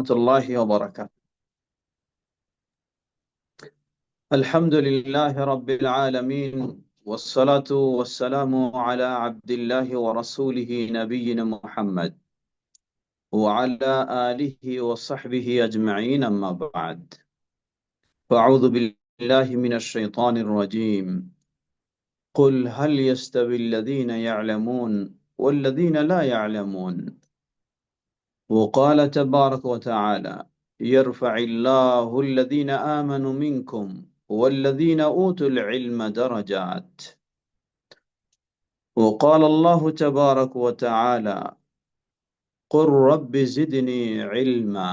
ورحمة الله وبركاته. الحمد لله رب العالمين، والصلاة والسلام على عبد الله ورسوله نبينا محمد وعلى آله وصحبه أجمعين، أما بعد. فأعوذ بالله من الشيطان الرجيم. قل هل يستوي الذين يعلمون والذين لا يعلمون. وقال تبارك وتعالى: يرفع الله الذين آمنوا منكم والذين أوتوا العلم درجات. وقال الله تبارك وتعالى: قل رب زدني علما.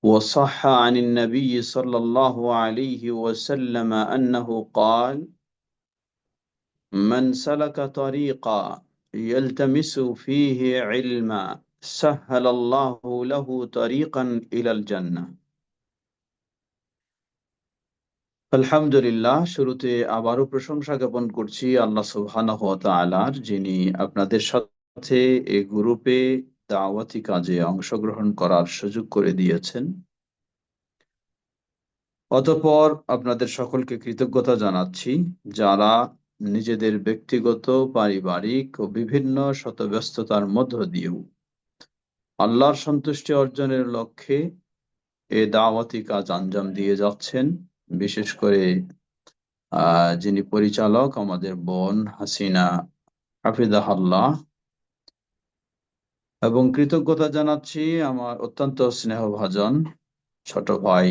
وصح عن النبي صلى الله عليه وسلم أنه قال: من سلك طريقا يلتمس فيه علما سهل الله له طريقا إلى الجنة. আলহামদুলিল্লাহ, শুরুতে আবারও প্রশংসা জ্ঞাপন করছি আল্লাহ সুবহানাহু ওয়া তাআলার, যিনি আপনাদের সাথে এই গ্রুপে দাওয়াতি কাজে অংশগ্রহণ করার সুযোগ করে দিয়েছেন। অতঃপর আপনাদের সকলকে কৃতজ্ঞতা জানাচ্ছি, যারা নিজেদের ব্যক্তিগত, পারিবারিক ও বিভিন্ন শতব্যস্ততার মধ্য দিয়েও আল্লাহর সন্তুষ্টি অর্জনের লক্ষ্যে এ দাওয়াতি কাজ আঞ্জাম দিয়ে যাচ্ছেন। বিশেষ করে যিনি পরিচালক, আমাদের বোন হাসিনা হাফিজাহাল্লাহ, এবং কৃতজ্ঞতা জানাচ্ছি আমার অত্যন্ত স্নেহভাজন ছোট ভাই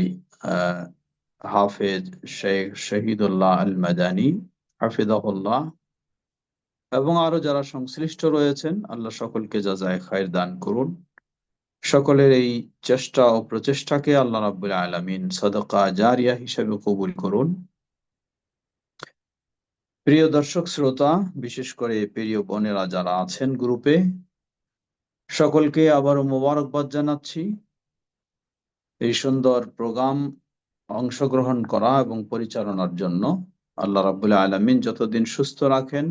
হাফেজ শেখ শহীদুল্লাহ আল মাদানী হাফিজাহুল্লাহ, এবং আরো যারা সংশ্লিষ্ট রয়েছেন। আল্লাহ সকলকে জাযায়ে খায়ের দান করুন। সকলের এই চেষ্টা ও প্রচেষ্টাকে আল্লাহ রাব্বুল আলামিন সাদাকা জারিয়া হিসেবে কবুল করুন। প্রিয় দর্শক শ্রোতা, বিশেষ করে প্রিয় বোনেরা যারা আছেন গ্রুপে, সকলকে আবারও মোবারকবাদ জানাচ্ছি এই সুন্দর প্রোগ্রাম অংশগ্রহণ করা এবং পরিচালনার জন্য। আল্লাহ রাব্বুল আলামিন যতদিন সুস্থ রাখেন,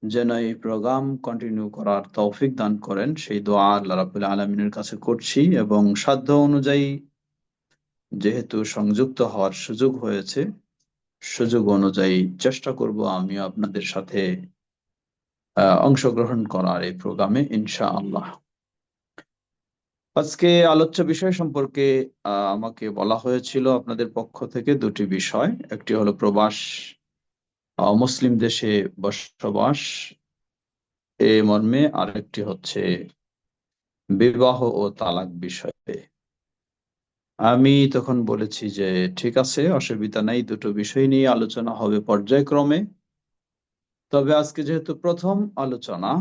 যেন এই প্রোগ্রাম কন্টিনিউ করার তৌফিক দান করেন, সেই দোয়া আল্লাহ রাব্বুল আলামিনের কাছে করছি। এবং সাধ্য অনুযায়ী যেহেতু সংযুক্ত হওয়ার সুযোগ হয়েছে, সুযোগ অনুযায়ী চেষ্টা করব আমিও আপনাদের সাথে অংশগ্রহণ করার এই প্রোগ্রামে ইনশাআল্লাহ। আজকে আলোচ্য বিষয় সম্পর্কে আমাকে বলা হয়েছিল আপনাদের পক্ষ থেকে দুটি বিষয়। একটি হলো প্রবাস, মুসলিম দেশে বসবাস এ মর্মে, আরেকটি হচ্ছে বিবাহ ও তালাক বিষয়ে। আমি তখন বলেছি যে ঠিক আছে, অসুবিধা নাই, দুটো বিষয় নিয়ে আলোচনা হবে পর্যায়ক্রমে। তবে আজকে যেহেতু প্রথম আলোচনা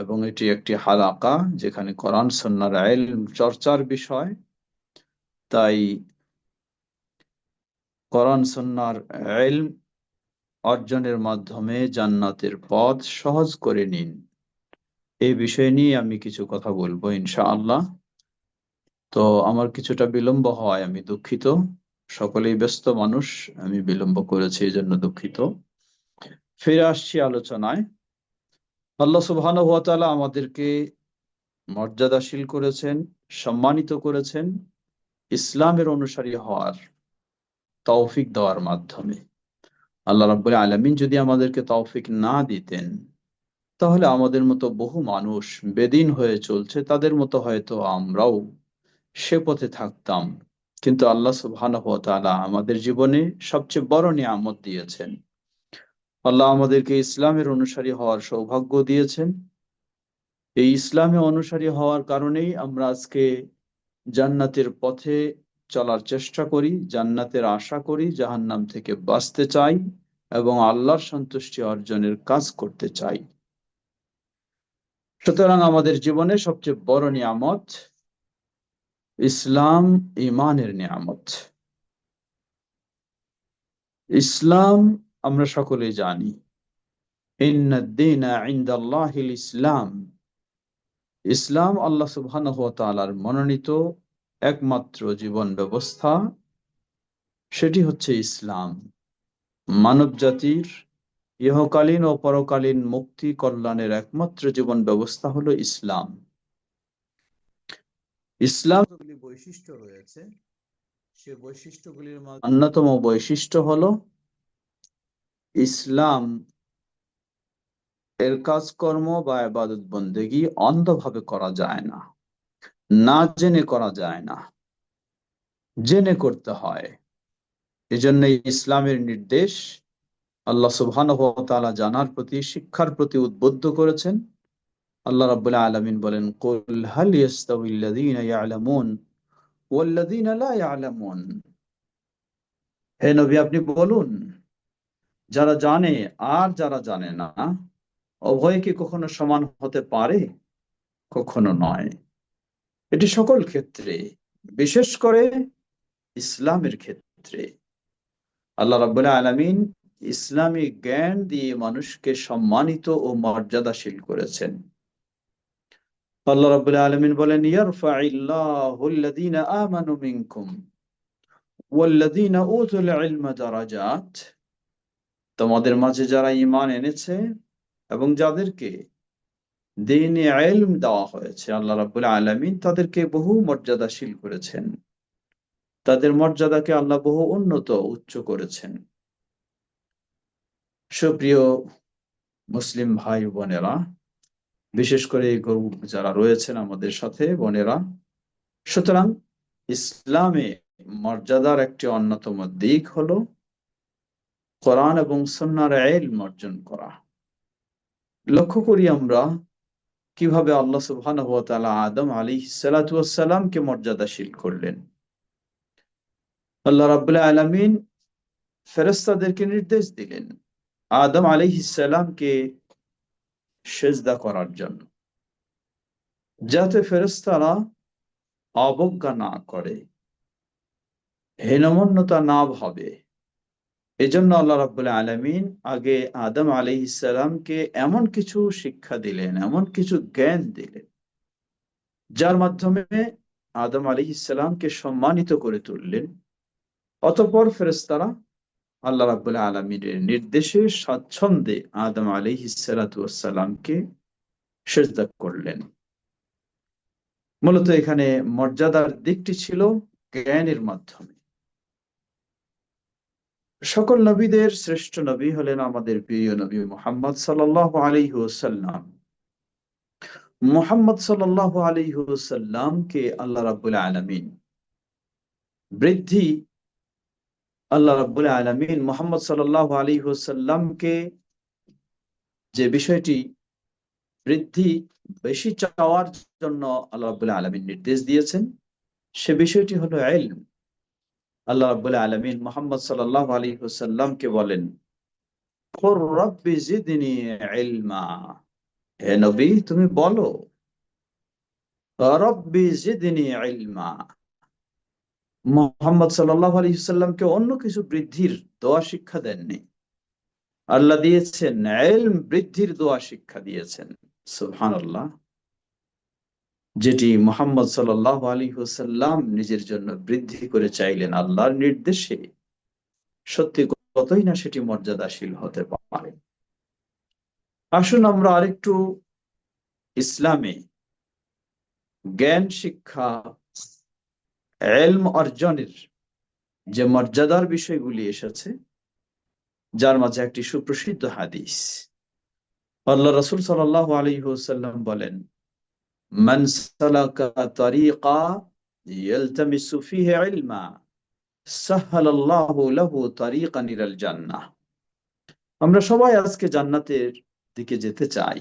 এবং এটি একটি হালাকা যেখানে কোরআন সুন্নাহর ইলম চর্চার বিষয়, তাই কোরআন সুন্নাহর ইলম অর্জনের মাধ্যমে জান্নাতের পথ সহজ করে নিন, এই বিষয় নিয়ে আমি কিছু কথা বলবো ইনশাআল্লাহ। তো আমার কিছুটা বিলম্ব হওয়ায় আমি দুঃখিত। সকলেই ব্যস্ত মানুষ, আমি বিলম্ব করেছি এই জন্য দুঃখিত। ফিরে আসছি আলোচনায়। আল্লাহ সুবহানাহু ওয়া তাআলা আমাদেরকে মর্যাদাশীল করেছেন, সম্মানিত করেছেন ইসলামের অনুসারী হওয়ার তৌফিক দেওয়ার মাধ্যমে। আল্লাহ রাব্বুল আলামিন যদি আমাদেরকে তৌফিক না দিতেন, তাহলে আমাদের মতো বহু মানুষ বেদিন হয়ে চলছে, তাদের মতো হয়তো আমরাও সে পথে থাকতাম। কিন্তু আল্লাহ সুবহানাহু ওয়া তাআলা আমাদের জীবনে সবচেয়ে বড় নিয়ামত দিয়েছেন। আল্লাহ আমাদেরকে ইসলামের অনুসারী হওয়ার সৌভাগ্য দিয়েছেন। এই ইসলামে অনুসারী হওয়ার কারণেই আমরা আজকে জান্নাতের পথে চলার চেষ্টা করি, জান্নাতের আশা করি, জাহান্নাম থেকে বাঁচতে চাই এবং আল্লাহর সন্তুষ্টি অর্জনের কাজ করতে চাই। সুতরাং আমাদের জীবনে সবচেয়ে বড় নিয়ামত ইসলাম, ঈমানের নিয়ামত। ইসলাম আমরা সকলেই জানি, ইন্নাদ-দীনা ইনদাল্লাহিল ইসলাম। ইসলাম আল্লাহ সুবহানাহু ওয়া তাআলার মনোনীত একমাত্র জীবন ব্যবস্থা, সেটি হচ্ছে ইসলাম। মানব জাতির ইহকালীন ও পরকালীন মুক্তি কল্যাণের একমাত্র জীবন ব্যবস্থা হলো ইসলাম। ইসলাম যতগুলি বৈশিষ্ট্য রয়েছে, সে বৈশিষ্ট্যগুলির মধ্যে অন্যতম বৈশিষ্ট্য হলো ইসলাম এর কাজকর্ম বা ইবাদত বন্দেগী অন্ধভাবে করা যায় না, না জেনে করা যায় না, জেনে করতে হয়। এজন্য ইসলামের নির্দেশ আল্লাহ সুবহানাহু ওয়া তাআলা জানার প্রতি, শিক্ষার প্রতি উদ্বুদ্ধ করেছেন। আল্লাহ রাব্বুল আলামিন বলেন, কুল হাল ইয়াস্তাউিল্লাযীনা ইয়ালামুন ওয়াল্লাযীনা লা ইয়ালামুন। হে নবী, আপনি বলুন, যারা জানে আর যারা জানে না, উভয় কি কখনো সমান হতে পারে? কখনো নয়। এটি সকল ক্ষেত্রে, বিশেষ করে ইসলামের ক্ষেত্রে আল্লাহ রাব্বুল আলামিন ইসলামী জ্ঞান দিয়ে মানুষকে সম্মানিত ও মর্যাদাশীল করেছেন। আল্লাহ রাব্বুল আলামিন বলেন, ইয়ারফাইল্লাহুল্লাযীনা আমানু মিনকুম ওয়াল্লাযীনা উতুল ইলমা দারাজাত। তোমাদের মাঝে যারা ঈমান এনেছে এবং যাদেরকে দ্বীনে ইলম দেওয়া হয়েছে, আল্লাহ রাব্বুল আলামিন তাদেরকে বহু মর্যাদাশীল করেছেন। তাদের মর্যাদাকে আল্লাহ বহু উন্নত, উচ্চ করেছেন। সুপ্রিয় মুসলিম ভাই বোনেরা, বিশেষ করে যারা রয়েছেন আমাদের সাথে বোনেরা, সুতরাং ইসলামে মর্যাদার একটি অন্যতম দিক হলো কোরআন এবং সুন্নাহর ইলম অর্জন করা। লক্ষ্য করি আমরা কিভাবে আল্লাহ সুবহানাহু ওয়া তাআলা আদম আলাইহিস সালাতু ওয়াস সালামকে মর্যাদাশীল করলেন। আল্লাহ রাব্বুল আলামিন ফেরেশতাদেরকে নির্দেশ দিলেন আদম আলাইহিস সালামকে সিজদা করার জন্য, যাতে ফেরেশতারা অবজ্ঞা না করে, হীনমন্যতা না ভাবে। এজন্য আল্লাহ রাব্বুল আলামিন আগে আদম আলাইহিস সালামকে এমন কিছু শিক্ষা দিলেন, এমন কিছু জ্ঞান দিলেন, যার মাধ্যমে আদম আলাইহিস সালামকে সম্মানিত করে তুললেন। অতঃপর ফেরেশতারা আল্লাহ রাব্বুল আলামিনের নির্দেশে স্বাচ্ছন্দ্যে আদম আলাইহিস সালাতু ওয়াস সালামকে সিজদা করলেন। মূলত এখানে মর্যাদার দিকটি ছিল জ্ঞানের মাধ্যমে। সকল নবীদের শ্রেষ্ঠ নবী হলেন আমাদের প্রিয় নবী মুহাম্মদ সাল্লাল্লাহু আলাইহি ওয়াসাল্লাম। মুহাম্মদ সাল্লাল্লাহু আলাইহি ওয়াসাল্লামকে আল্লাহ রাব্বুল আলামিন বৃদ্ধি, আল্লাহ রাব্বুল আলামিন মুহাম্মদ সাল্লাল্লাহু আলাইহি ওয়াসাল্লামকে যে বিষয়টি বৃদ্ধি বেশি চাওয়ার জন্য আল্লাহ রাব্বুল আলামিন নির্দেশ দিয়েছেন, সে বিষয়টি হলো ইলম। আল্লাহ রাব্বুল আলামিন মুহাম্মদ সাল্লাল্লাহু আলাইহি ওয়াসাল্লামকে বলেন, কুর রাব্বি জিদনি ইলমা। হে নবী, তুমি বলো, রাব্বি জিদনি ইলমা। মুহাম্মদ সাল্লাল্লাহু আলাইহি ওয়াসাল্লামকে অন্য কিছু বৃদ্ধির দোয়া শিক্ষা দেননি, আল্লাহ দিয়েছেন ইলম বৃদ্ধির দোয়া শিক্ষা দিয়েছেন। সুবহানাল্লাহ। যেটি মুহাম্মদ সাল্লাল্লাহু আলাইহি ওয়াসাল্লাম নিজের জন্য বৃদ্ধি করে চাইলেন আল্লাহর নির্দেশে, সত্যি কতই না সেটি মর্যাদাশীল হতে পারে। আসুন আমরা আরেকটু ইসলামে জ্ঞান শিক্ষা, ইলম অর্জনের যে মর্যাদার বিষয়গুলি এসেছে, যার মাঝে একটি সুপ্রসিদ্ধ হাদিস। আল্লাহ রাসূল সাল্লাল্লাহু আলাইহি ওয়াসাল্লাম বলেন, মান সালাকা তারিকা ইয়ালতামিসু ফিহি ইলমা সাহহালাল্লাহু লাহু তারিকান ইলাল জান্নাহ। আমরা সবাই আজকে জান্নাতের দিকে যেতে চাই,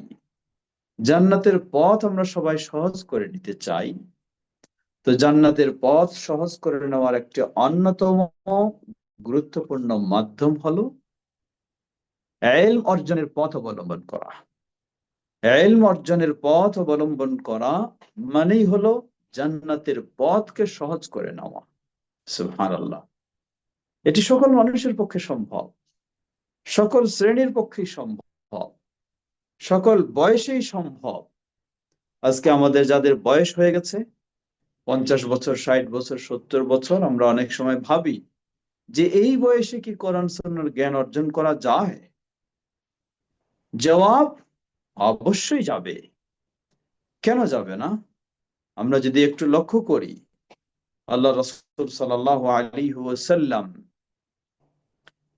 জান্নাতের পথ আমরা সবাই সহজ করে নিতে চাই। তো জান্নাতের পথ সহজ করে নেওয়ার একটি অন্যতম গুরুত্বপূর্ণ মাধ্যম হলো ইলম অর্জনের পথ অবলম্বন করা। ইলম অর্জনের পথ অবলম্বন করা মানেই হলো জান্নাতের পথকে সহজ করে নেওয়া। সুবহানাল্লাহ। এটি সকল মানুষের পক্ষে সম্ভব, সকল শ্রেণীর পক্ষেই সম্ভব, সকল বয়সেই সম্ভব। আজকে আমাদের যাদের বয়স হয়ে গেছে 50 বছর, 60 বছর, 70 বছর, আমরা অনেক সময় ভাবি যে এই বয়সে কি কোরআন সুন্নাহর জ্ঞান অর্জন করা যায়? জবাব, অবশ্যই যাবে। কেন যাবে না? আমরা যদি একটু লক্ষ্য করি, আল্লাহ রাসূল সাল্লাল্লাহু আলাইহি ওয়াসাল্লাম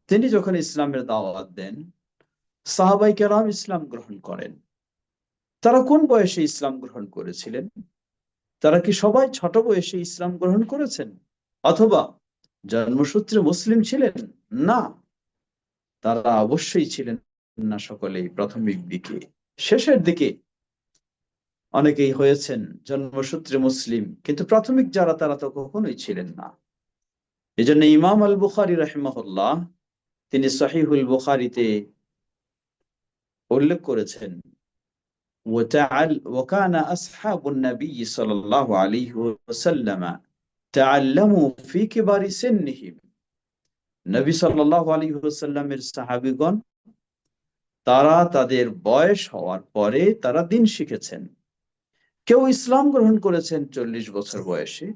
তিনি যখন ইসলামের দাওয়াত দেন, সাহাবায়ে কেরাম ইসলাম গ্রহণ করেন। তারা কোন বয়সে ইসলাম গ্রহণ করেছিলেন? তারা কি সবাই ছোট বয়সে ইসলাম গ্রহণ করেছেন, অথবা জন্মসূত্রে মুসলিম ছিলেন? না, তারা অবশ্যই ছিলেন না সকলেই প্রাথমিক দিকে। শেষের দিকে অনেকেই হয়েছেন জন্মসূত্রে মুসলিম, কিন্তু প্রাথমিক যারা তারা তো কখনোই ছিলেন না। এই জন্য ইমাম আল বুখারী রাহিমাহুল্লাহ তিনি সহিহুল বুখারীতে উল্লেখ করেছেন, وكان أصحاب النبي صلى الله عليه وسلم تعلموا في كبار سنهم। নবী সাল্লাল্লাহু আলাইহি ওয়াসাল্লামের সাহাবীগণ তারা তাদের বয়স হওয়ার পরে তারা দিন শিখেছেন। কেউ ইসলাম গ্রহণ করেছেন 40 বছর বয়সে,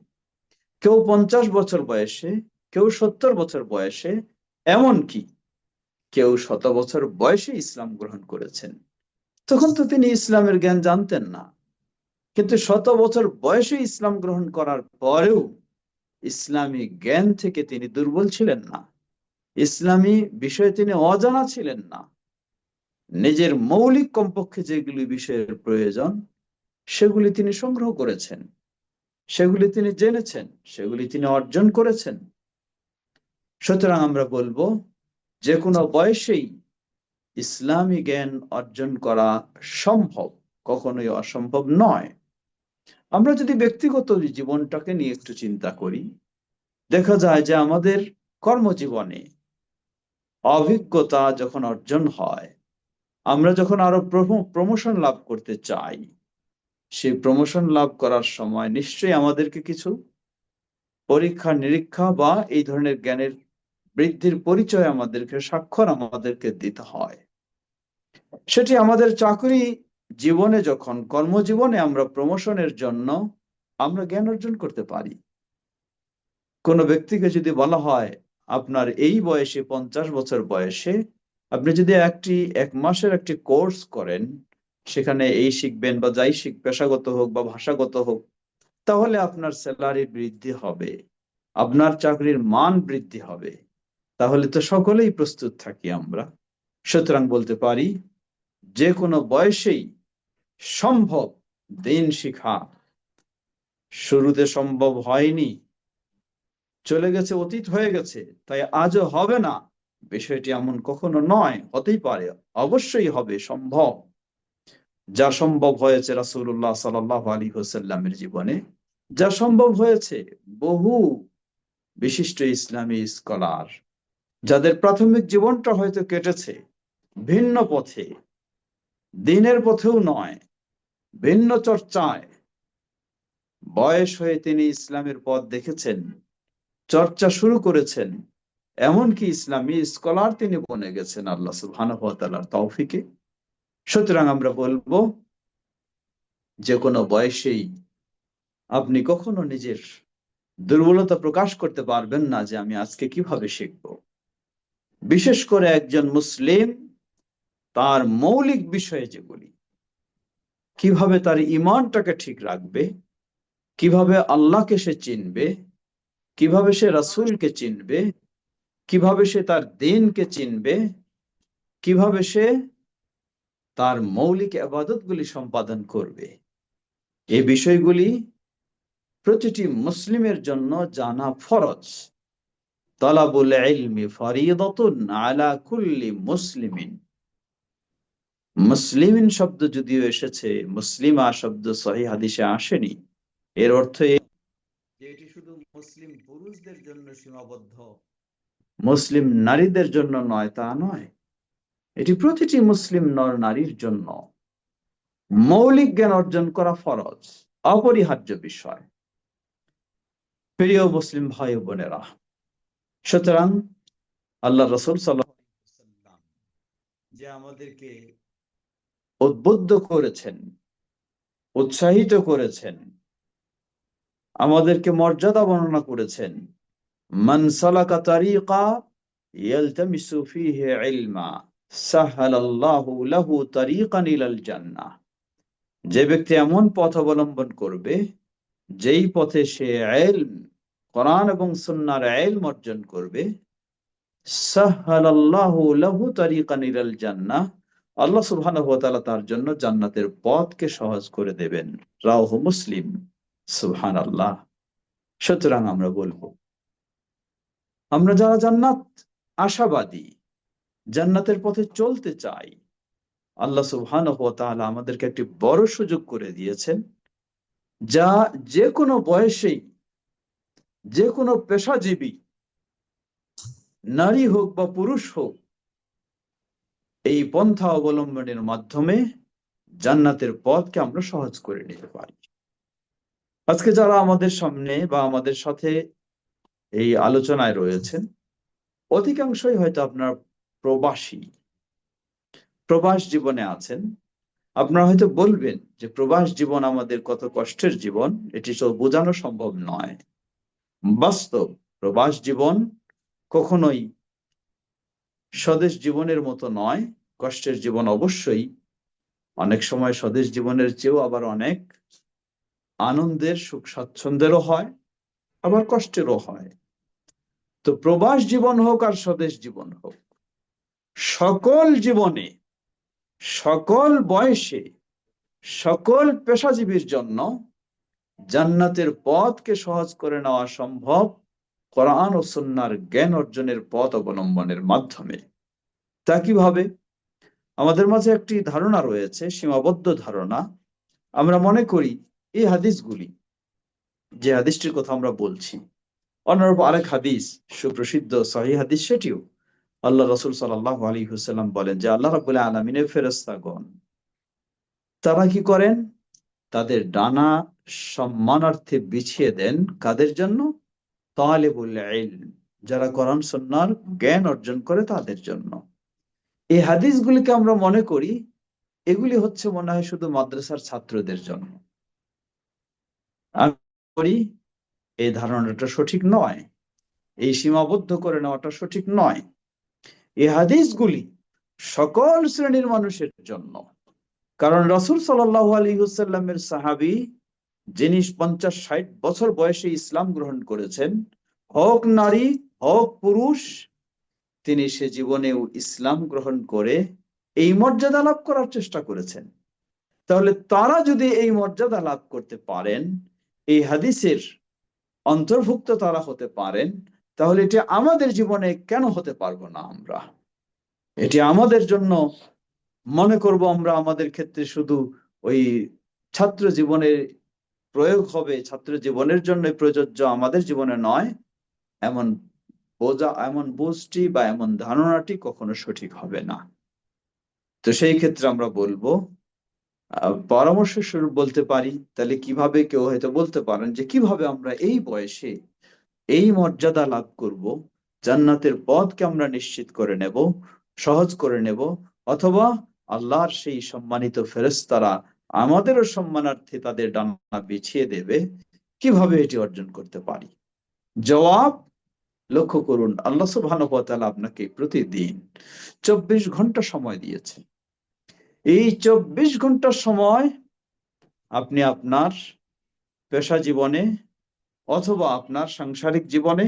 কেউ 50 বছর বয়সে, কেউ 70 বছর বয়সে, এমনকি কেউ 100 বছর বয়সে ইসলাম গ্রহণ করেছেন। তখন তো তিনি ইসলামের জ্ঞান জানতেন না, কিন্তু 100 বছর বয়সে ইসলাম গ্রহণ করার পরেও ইসলামী জ্ঞান থেকে তিনি দুর্বল ছিলেন না, ইসলামী বিষয়ে তিনি অজানা ছিলেন না। নিজের মৌলিক কমপক্ষে যেগুলি বিষয়ের প্রয়োজন সেগুলি তিনি সংগ্রহ করেছেন, সেগুলি তিনি জেনেছেন, সেগুলি তিনি অর্জন করেছেন। সুতরাং আমরা বলবো, যে কোনো বয়সেই ইসলামী জ্ঞান অর্জন করা সম্ভব, কখনোই অসম্ভব নয়। আমরা যদি ব্যক্তিগত জীবনটাকে নিয়ে একটু চিন্তা করি, দেখা যায় যে আমাদের কর্মজীবনে অভিজ্ঞতা যখন অর্জন হয়, আমরা যখন আরো প্রমোশন লাভ করতে চাই, সেই প্রমোশন লাভ করার সময় নিশ্চয়ই আমাদেরকে কিছু পরীক্ষা নিরীক্ষা বা এই ধরনের জ্ঞানের বৃদ্ধির পরিচয় আমাদেরকে, স্বাক্ষর আমাদেরকে দিতে হয়। সেটি আমাদের চাকরি জীবনে, যখন কর্মজীবনে আমরা প্রমোশনের জন্য আমরা জ্ঞান অর্জন করতে পারি। কোনো ব্যক্তিকে যদি বলা হয় আপনার এই বয়সে, 50 বছর বয়সে আপনি যদি এক মাসের একটি কোর্স করেন, সেখানে এই শিখবেন বা যাই পেশাগত হোক বা ভাষাগত হোক, তাহলে আপনার স্যালারি বৃদ্ধি হবে, আপনার চাকরির মান বৃদ্ধি হবে, তাহলে তো সকলেই প্রস্তুত থাকি আমরা। সুতরাং বলতে পারি, যে কোনো বয়সেই সম্ভব দিন শিখা। শুরুতে সম্ভব হয়নি, চলে গেছে, অতীত হয়ে গেছে, তাই আজও হবে না, বিষয়টি এমন কখনো নয়। হতেই পারে, অবশ্যই হবে, সম্ভব। যা সম্ভব হয়েছে রাসূলুল্লাহ সাল্লাল্লাহু আলাইহি ওয়াসাল্লামের জীবনে, যা সম্ভব হয়েছে বহু বিশিষ্ট ইসলামী স্কলার, যাদের প্রাথমিক জীবনটা হয়তো কেটেছে ভিন্ন পথে, দিনের পথেও নয়, ভিন্ন চর্চায়, বয়স হয়ে তিনি ইসলামের পথ দেখেছেন, চর্চা শুরু করেছেন, এমনকি ইসলামী স্কলার তিনি বনে গেছেন আল্লাহ সুবহানাহু ওয়া তাআলার তৌফিকে। সুতরাং আমরা বলবো, যে কোনো বয়সেই আপনি কখনো নিজের দুর্বলতা প্রকাশ করতে পারবেন না যে আমি আজকে কিভাবে শিখব। বিশেষ করে একজন মুসলিম তার মৌলিক বিষয়ে যেগুলি, কিভাবে তার ঈমানটাকে ঠিক রাখবে, কিভাবে আল্লাহকে সে চিনবে, কিভাবে সে রাসূলকে চিনবে, কিভাবে সে তার দ্বীনকে চিনবে, কিভাবে সে তার মৌলিক ইবাদতগুলি সম্পাদন করবে, এই বিষয়গুলি প্রতিটি মুসলিমের জন্য জানা ফরজ। তালাবুল ইলমি ফরিদাতুন আলা কুল্লি মুসলিমিন। মুসলিমিন শব্দ যদিও এসেছে, মুসলিমা শব্দ সহিহ হাদিসে আসেনি। এর অর্থ এই যে এটি শুধু মুসলিম পুরুষদের জন্য সীমাবদ্ধ, মুসলিম নারীদের জন্য নয়, তা নয়। এটি প্রতিটি মুসলিম নর নারীর জন্য মৌলিক জ্ঞান অর্জন করা ফরজ, অপরিহার্য বিষয়। প্রিয় মুসলিম ভাই ও বোনেরা, সুতরাং আল্লাহ রাসূল সাল্লাল্লাহু আলাইহি ওয়াসাল্লাম যে আমাদেরকে উদ্বুদ্ধ করেছেন, উৎসাহিত করেছেন, আমাদেরকে মর্যাদা বর্ণনা করেছেন, মান সালাকা তারিকা ইয়ালতামিসু ফীহি ইলমা সাহালাল্লাহু লাহু তারিকান ইলাল জান্নাহ। যে ব্যক্তি এমন পথ অবলম্বন করবে যেই পথে সে ইলম, কোরআন এবং সুন্নাহর ইলম অর্জন করবে, সাহহালাল্লাহু লাহু তারিকান ইলাল জান্নাহ, আল্লাহ সুবহানাহু ওয়া তাআলা তার জন্য জান্নাতের পথকে সহজ করে দেবেন। রাওয়াহু মুসলিম। সুবহানাল্লাহ। সুতরাং আমরা বলবো, আমরা যারা জান্নাত আশাবাদী, জান্নাতের পথে চলতে চাই, আল্লাহ সুবহানাহু ওয়া তাআলা আমাদেরকে একটি বড় সুযোগ করে দিয়েছেন, যা যে কোনো বয়সেই, যে কোনো পেশাজীবী, নারী হোক বা পুরুষ হোক, এই পন্থা অবলম্বনের মাধ্যমে জান্নাতের পথকে আমরা সহজ করে নিতে পারি। আজকে যারা আমাদের সামনে বা আমাদের সাথে এই আলোচনায় রয়েছেন, অধিকাংশই হয়তো আপনার প্রবাসী, প্রবাস জীবনে আছেন। আপনারা হয়তো বলবেন যে প্রবাস জীবন আমাদের কত কষ্টের জীবন, এটি তো বোঝানো সম্ভব নয়। বাস্তব, প্রবাস জীবন কখনোই স্বদেশ জীবনের মতো নয়। কষ্টের জীবন অবশ্যই, অনেক সময় স্বদেশ জীবনের চেয়েও আবার অনেক আনন্দের, সুখ স্বাচ্ছন্দ্যেরও হয়, আবার কষ্টেরও হয়। তো প্রবাস জীবন হোক আর স্বদেশ জীবন হোক, সকল জীবনে, সকল বয়সে, সকল পেশাজীবীর জন্য জান্নাতের পথকে সহজ করে নেওয়া সম্ভব কোরআন ও সুন্নাহর জ্ঞান অর্জনের পথ অবলম্বনের মাধ্যমে। তা কিভাবে? আমাদের মাঝে একটি ধারণা রয়েছে, সীমাবদ্ধ ধারণা। আমরা মনে করি এই হাদিসগুলি, যে হাদিসটির কথা আমরা বলছি, অন্যরূপ আরেক হাদিস সুপ্রসিদ্ধ সহিহ হাদিস, সেটিও আল্লাহ রাসূল সাল্লাল্লাহু আলাইহি ওয়াসাল্লাম বলেন যে আল্লাহ রাব্বুল আলামিনের ফেরেশতাগণ তারা কি করেন? তাদের ডানা সম্মানার্থে বিছিয়ে দেন কাদের জন্য? তালিবুল ইলম, যারা কোরআন সুন্নাহর জ্ঞান অর্জন করে তাদের জন্য। এই হাদিসগুলিকে আমরা মনে করি এগুলি হচ্ছে মনে হয় শুধু মাদ্রাসার ছাত্রদের জন্য। আমি করি এই ধারণাটা সঠিক নয়, এই সীমাবদ্ধ করে নেওয়াটা সঠিক নয়। এই হাদিসগুলি সকল শ্রেণীর মানুষের জন্য। কারণ রাসূল সাল্লাল্লাহু আলাইহি ওয়াসাল্লামের সাহাবী, যিনি 50-60 বছর বয়সে ইসলাম গ্রহণ করেছেন, হোক নারী হোক পুরুষ, তিনি সে জীবনেও ইসলাম গ্রহণ করে এই মর্যাদা লাভ করার চেষ্টা করেছেন। তাহলে তারা যদি এই মর্যাদা লাভ করতে পারেন, এই হাদিসের অন্তর্ভুক্ত তারা হতে পারেন, তাহলে এটি আমাদের জীবনে কেন হতে পারবো না আমরা? এটি আমাদের জন্য মনে করব আমরা আমাদের ক্ষেত্রে শুধু ওই ছাত্র জীবনে প্রয়োগ হবে, ছাত্র জীবনের জন্য প্রযোজ্য, আমাদের জীবনে নয়, এমন এমন বুঝটি বা এমন ধারণাটি কখনো সঠিক হবে না। তো সেই ক্ষেত্রে আমরা বলবো, পরামর্শ স্বরূপ বলতে পারি, তাহলে কিভাবে, কেউ হয়তো বলতে পারেন যে কিভাবে আমরা এই বয়সে এই মর্যাদা লাভ করব, জান্নাতের পথকে আমরা নিশ্চিত করে নেব, সহজ করে নেব, অথবা আল্লাহর সেই সম্মানিত ফেরেশতারা আমাদেরও সম্মানার্থে তাদের ডানা বিছিয়ে দেবে, কিভাবে এটি অর্জন করতে পারি? জবাব লক্ষ্য করুন, আল্লাহ সুবহানাহু ওয়া তাআলা আপনাকে প্রতিদিন 24 ঘন্টা সময় দিয়েছে। এই 24 ঘন্টার সময় আপনি আপনার পেশা জীবনে, অথবা আপনার সাংসারিক জীবনে,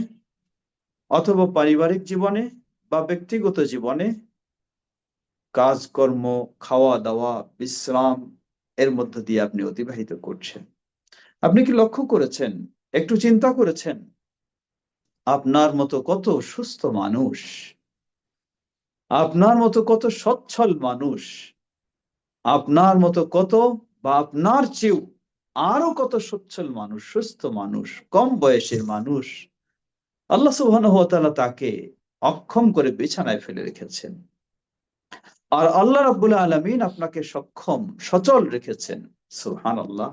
অথবা পারিবারিক জীবনে বা ব্যক্তিগত জীবনে, কাজকর্ম, খাওয়া দাওয়া, বিশ্রাম, এর মধ্য দিয়ে আপনি অতিবাহিত করছেন। আপনি কি লক্ষ্য করেছেন, একটু চিন্তা করেছেন, আপনার মতো কত সুস্থ মানুষ, আপনার মতো কত সচ্ছল মানুষ, আপনার মতো কত বা আপনার চেয়েও আরো কত সচ্ছল মানুষ, সুস্থ মানুষ, কম বয়সের মানুষ, আল্লাহ সুবহানাহু ওয়া তাআলা তাকে অক্ষম করে বিছানায় ফেলে রেখেছেন, আর আল্লাহ রাব্বুল আলামিন আপনাকে সক্ষম সচল রেখেছেন। সুবহানাল্লাহ।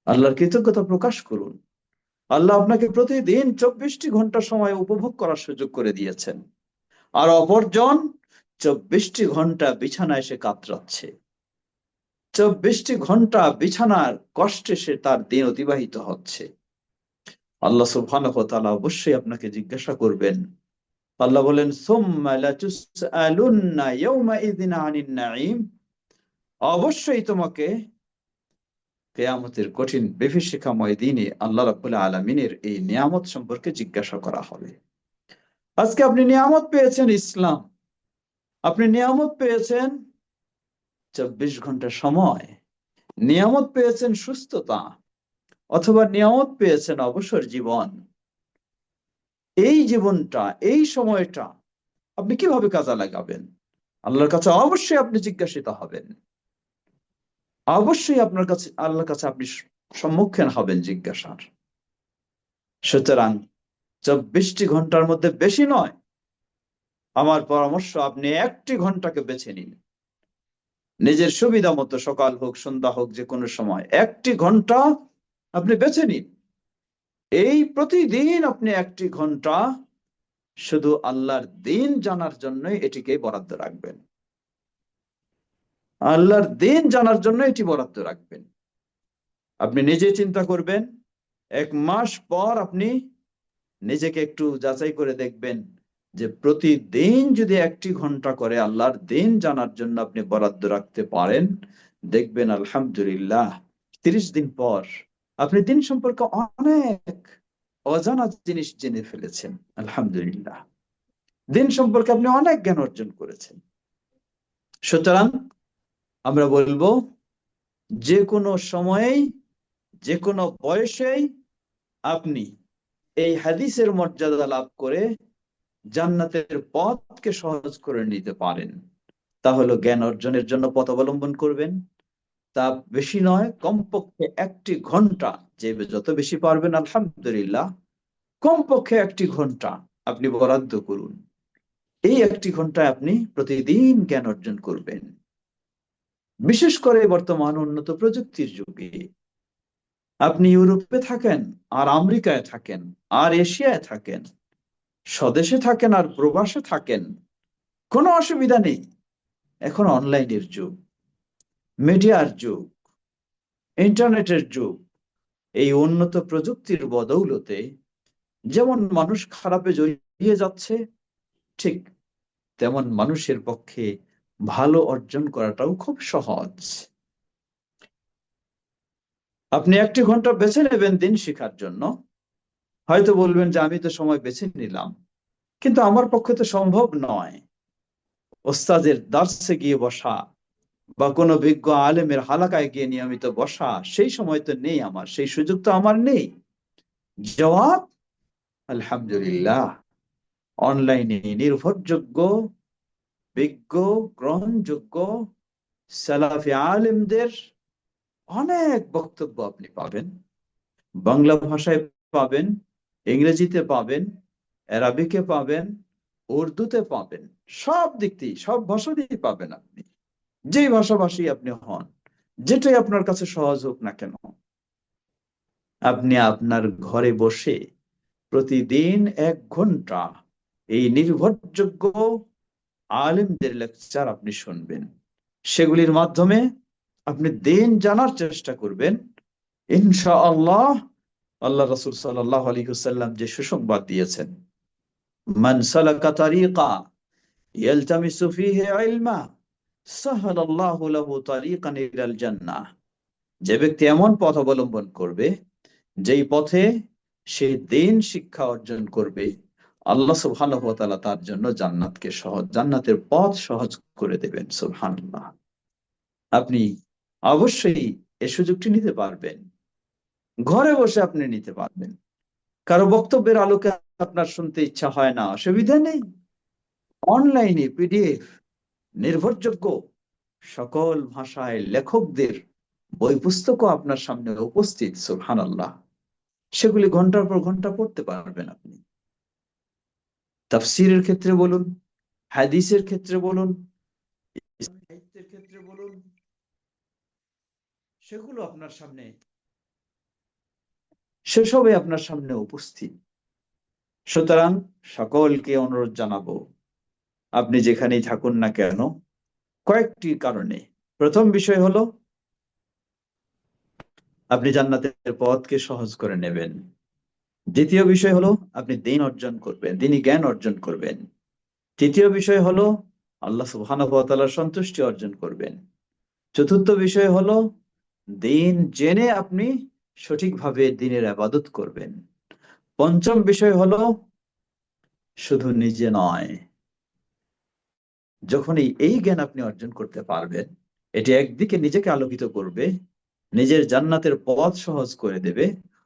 আল্লাহর কৃতজ্ঞতা প্রকাশ করুন। আল্লাহ আপনাকে প্রতিদিন 24টি ঘন্টা সময় উপভোগ করার সুযোগ করে দিয়েছেন, আর অপরজন 24টি ঘন্টা বিছানায় সে কাতরাচ্ছে, 24টি ঘন্টা বিছানার কষ্টে সে তার দিন অতিবাহিত হচ্ছে। আল্লাহ সুবহানাহু ওয়া তাআলা অবশ্যই আপনাকে জিজ্ঞাসা করবেন। আল্লাহ বলেন, সুম্মা লাতুসআলুন্না ইয়াওমাইযিন আনিন নাঈম, অবশ্যই তোমাকে কিয়ামতের কঠিন বিভীষিকাময় দিনে আল্লাহ রাব্বুল আলামিনের এই নিয়ামত সম্পর্কে জিজ্ঞাসা করা হবে। আজকে আপনি নিয়ামত পেয়েছেন ইসলাম, আপনি নিয়ামত পেয়েছেন 24 ঘন্টা সময়, নিয়ামত পেয়েছেন সুস্থতা, অথবা নিয়ামত পেয়েছেন অবসর জীবন। এই জীবনটা, এই সময়টা আপনি কিভাবে কাজে লাগাবেন? আল্লাহর কাছে অবশ্যই আপনি জিজ্ঞাসিত হবেন, অবশ্যই আপনার কাছে, আল্লাহর কাছে আপনি সম্মুখীন হবেন জিজ্ঞাসার। সুতরাং 24টি ঘন্টার মধ্যে বেশি নয়, আমার পরামর্শ আপনি 1টি ঘন্টাকে বেছে নিন। নিজের সুবিধা মতো, সকাল হোক সন্ধ্যা হোক, যে কোনো সময় 1টি ঘন্টা আপনি বেছে নিন। এই প্রতিদিন আপনি 1টি ঘন্টা শুধু আল্লাহর দ্বীন জানার জন্যই এটিকে বরাদ্দ রাখবেন, আল্লাহর দ্বীন জানার জন্য এটি বরাদ্দ রাখবেন। আপনি নিজে চিন্তা করবেন, 1 মাস পর আপনি নিজেকে একটু যাচাই করে দেখবেন যে প্রতিদিন যদি 1টি ঘন্টা করে আল্লাহর দ্বীন জানার জন্য আপনি বরাদ্দ রাখতে পারেন, দেখবেন আলহামদুলিল্লাহ 30 দিন পর আপনি দিন সম্পর্কে অনেক অজানা জিনিস জেনে ফেলেছেন। আলহামদুলিল্লাহ, দিন সম্পর্কে আপনি অনেক জ্ঞান অর্জন করেছেন। সুতরাং আমরা বলবো, যে কোনো সময়েই, যে কোনো বয়সেই আপনি এই হাদিসের মর্যাদা লাভ করে জান্নাতের পথকে সহজ করে নিতে পারেন। তা হলো জ্ঞান অর্জনের জন্য পথ অবলম্বন করবেন। তা বেশি নয়, কমপক্ষে 1টি ঘন্টা, যে যত বেশি পারবেন আলহামদুলিল্লাহ, কমপক্ষে 1টি ঘন্টা আপনি বরাদ্দ করুন। এই 1টি ঘন্টায় আপনি প্রতিদিন জ্ঞান অর্জন করবেন। বিশেষ করে বর্তমান উন্নত প্রযুক্তির যুগে আপনি ইউরোপে থাকেন আর আমেরিকায় থাকেন আর এশিয়ায় থাকেন, স্বদেশে থাকেন আর প্রবাসে থাকেন, কোনো অসুবিধা নেই। এখন অনলাইনের যুগ, মিডিয়ার যুগ, ইন্টারনেটের যুগ। এই উন্নত প্রযুক্তির বদৌলতে যেমন মানুষ খারাপে জড়িয়ে যাচ্ছে, ঠিক তেমন মানুষের পক্ষে ভালো অর্জন করাটাও খুব সহজ। আপনি 1টি ঘন্টা বেছে নেবেন দিন শেখার জন্য। হয়তো বলবেন যে আমি তো সময় বেছে নিলাম, কিন্তু আমার পক্ষে তো সম্ভব নয় ওস্তাদের দার্সে গিয়ে বসা বা কোনো বিজ্ঞ আলেমের হালাকায় গিয়ে নিয়মিত বসা। সেই সময় তো নেই আমার, সেই সুযোগ তো আমার নেই। জবাব, আলহামদুলিল্লাহ, অনলাইনে নির্ভরযোগ্য, বিজ্ঞ, গ্রহণযোগ্য সালাফি আলেমদের অনেক বক্তব্য আপনি পাবেন। বাংলা ভাষায় পাবেন, ইংরেজিতে পাবেন, আরবিকে পাবেন, উর্দুতে পাবেন, সব দিক দিয়ে, সব ভাষা দিয়ে পাবেন। আপনি যেই ভাষাভাষী আপনি হন, যেটাই আপনার কাছে সহজ হোক না কেন, আপনি আপনার ঘরে বসে প্রতিদিন 1 ঘন্টা এই নির্ভরযোগ্য আলেমদের লেকচার আপনি শুনবেন। সেগুলির মাধ্যমে আপনি দিন জানার চেষ্টা করবেন। ইনশাআল্লাহ, আল্লাহ রাসূল সাল্লাল্লাহু আলাইহি ওয়াসাল্লাম যে সুসংবাদ দিয়েছেন, মান সালাকা তারিকা ইয়ালতামিসু ফীহি ইলমা সাহালাল্লাহু লাহু তারিকান ইলাল জান্নাহ। যে ব্যক্তি এমন পথ অবলম্বন করবে, যেই পথে সে দ্বীন শিক্ষা অর্জন করবে, আল্লাহ সুবহানাহু ওয়া তাআলা তার জন্য জান্নাতকে সহজ, জান্নাতের পথ সহজ করে দেবেন। সুবহানাল্লাহ। আপনি অবশ্যই এই সুযোগটি নিতে পারবেন, ঘরে বসে আপনি নিতে পারবেন। কারো বক্তব্যের আলোকে আপনার শুনতে ইচ্ছা হয় না, অসুবিধা নেই। অনলাইনে পিডিএফ, নির্ভরযোগ্য সকল ভাষায় লেখকদের বই পুস্তকও আপনার সামনে উপস্থিত। সুবহানাল্লাহ। সেগুলি ঘন্টার পর ঘন্টা পড়তে পারবেন আপনি। তাফসীরের ক্ষেত্রে বলুন, হাদিসের ক্ষেত্রে বলুন, সাহিত্যের ক্ষেত্রে বলুন, সেগুলো আপনার সামনে, সেসবে আপনার সামনে উপস্থিত। সুতরাং সকলকে অনুরোধ জানাবো, আপনি যেখানেই থাকুন না কেন, কয়েকটি কারণে। প্রথম বিষয় হলো, আপনি জান্নাতের পথকে সহজ করে নেবেন। দ্বিতীয় বিষয় হলো, আপনি দ্বীন অর্জন করবেন, দ্বীনি জ্ঞান অর্জন করবেন। তৃতীয় বিষয় হলো, আল্লাহ সুবহানাহু ওয়া তাআলার সন্তুষ্টি অর্জন করবেন। চতুর্থ বিষয় হলো, দিন জেনে আপনি সঠিকভাবে দিনের ইবাদত করবেন। পঞ্চম বিষয় হলো শুধু নিজে নয়, যখনই এই জ্ঞান আপনি অর্জন করতে পারবেন, এটি একদিকে নিজেকে আলোকিত করবে, নিজের জান্নাতের পথ সহজ করে দেবে,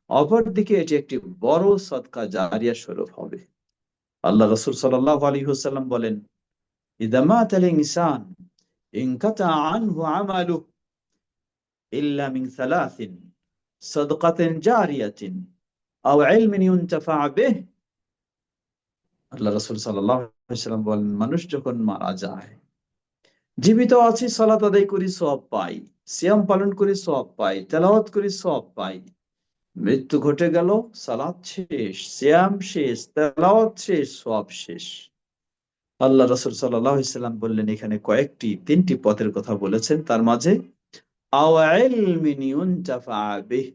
অপরদিকে এটি একটি বড় সদকা জারিয়া স্বরূপ হবে। আল্লাহ রাসূল সাল্লাল্লাহু আলাইহি ওয়াসাল্লাম বলেন, ইযা মাতাল ইনসান ইনকাতা আনহু আমালুহু ইল্লা মিন সালাসিন, সাদকাতিন জারিয়াতিন আও ইলমিন ইউনতাফা বিহি। আল্লাহ রাসূল সাল্লাল্লাহু আলাইহি ওয়াসাল্লাম বলেন, মানুষ যখন মারা যায়, জীবিত আছি, সালাত আদায় করি, সওয়াব পাই, সিয়াম পালন করি, সওয়াব পাই, তেলাওয়াত করি, সওয়াব পাই। মৃত্যু ঘটে গেল, সালাত শেষ, সিয়াম শেষ, তেলাওয়াত শেষ, সওয়াব শেষ। আল্লাহ রাসূল সাল্লাল্লাহু আলাইহি ওয়াসাল্লাম বললেন, এখানে তিনটি পথের কথা বলেছেন, তার মাঝে আও ইলমিন ইউনতাফা বিহি,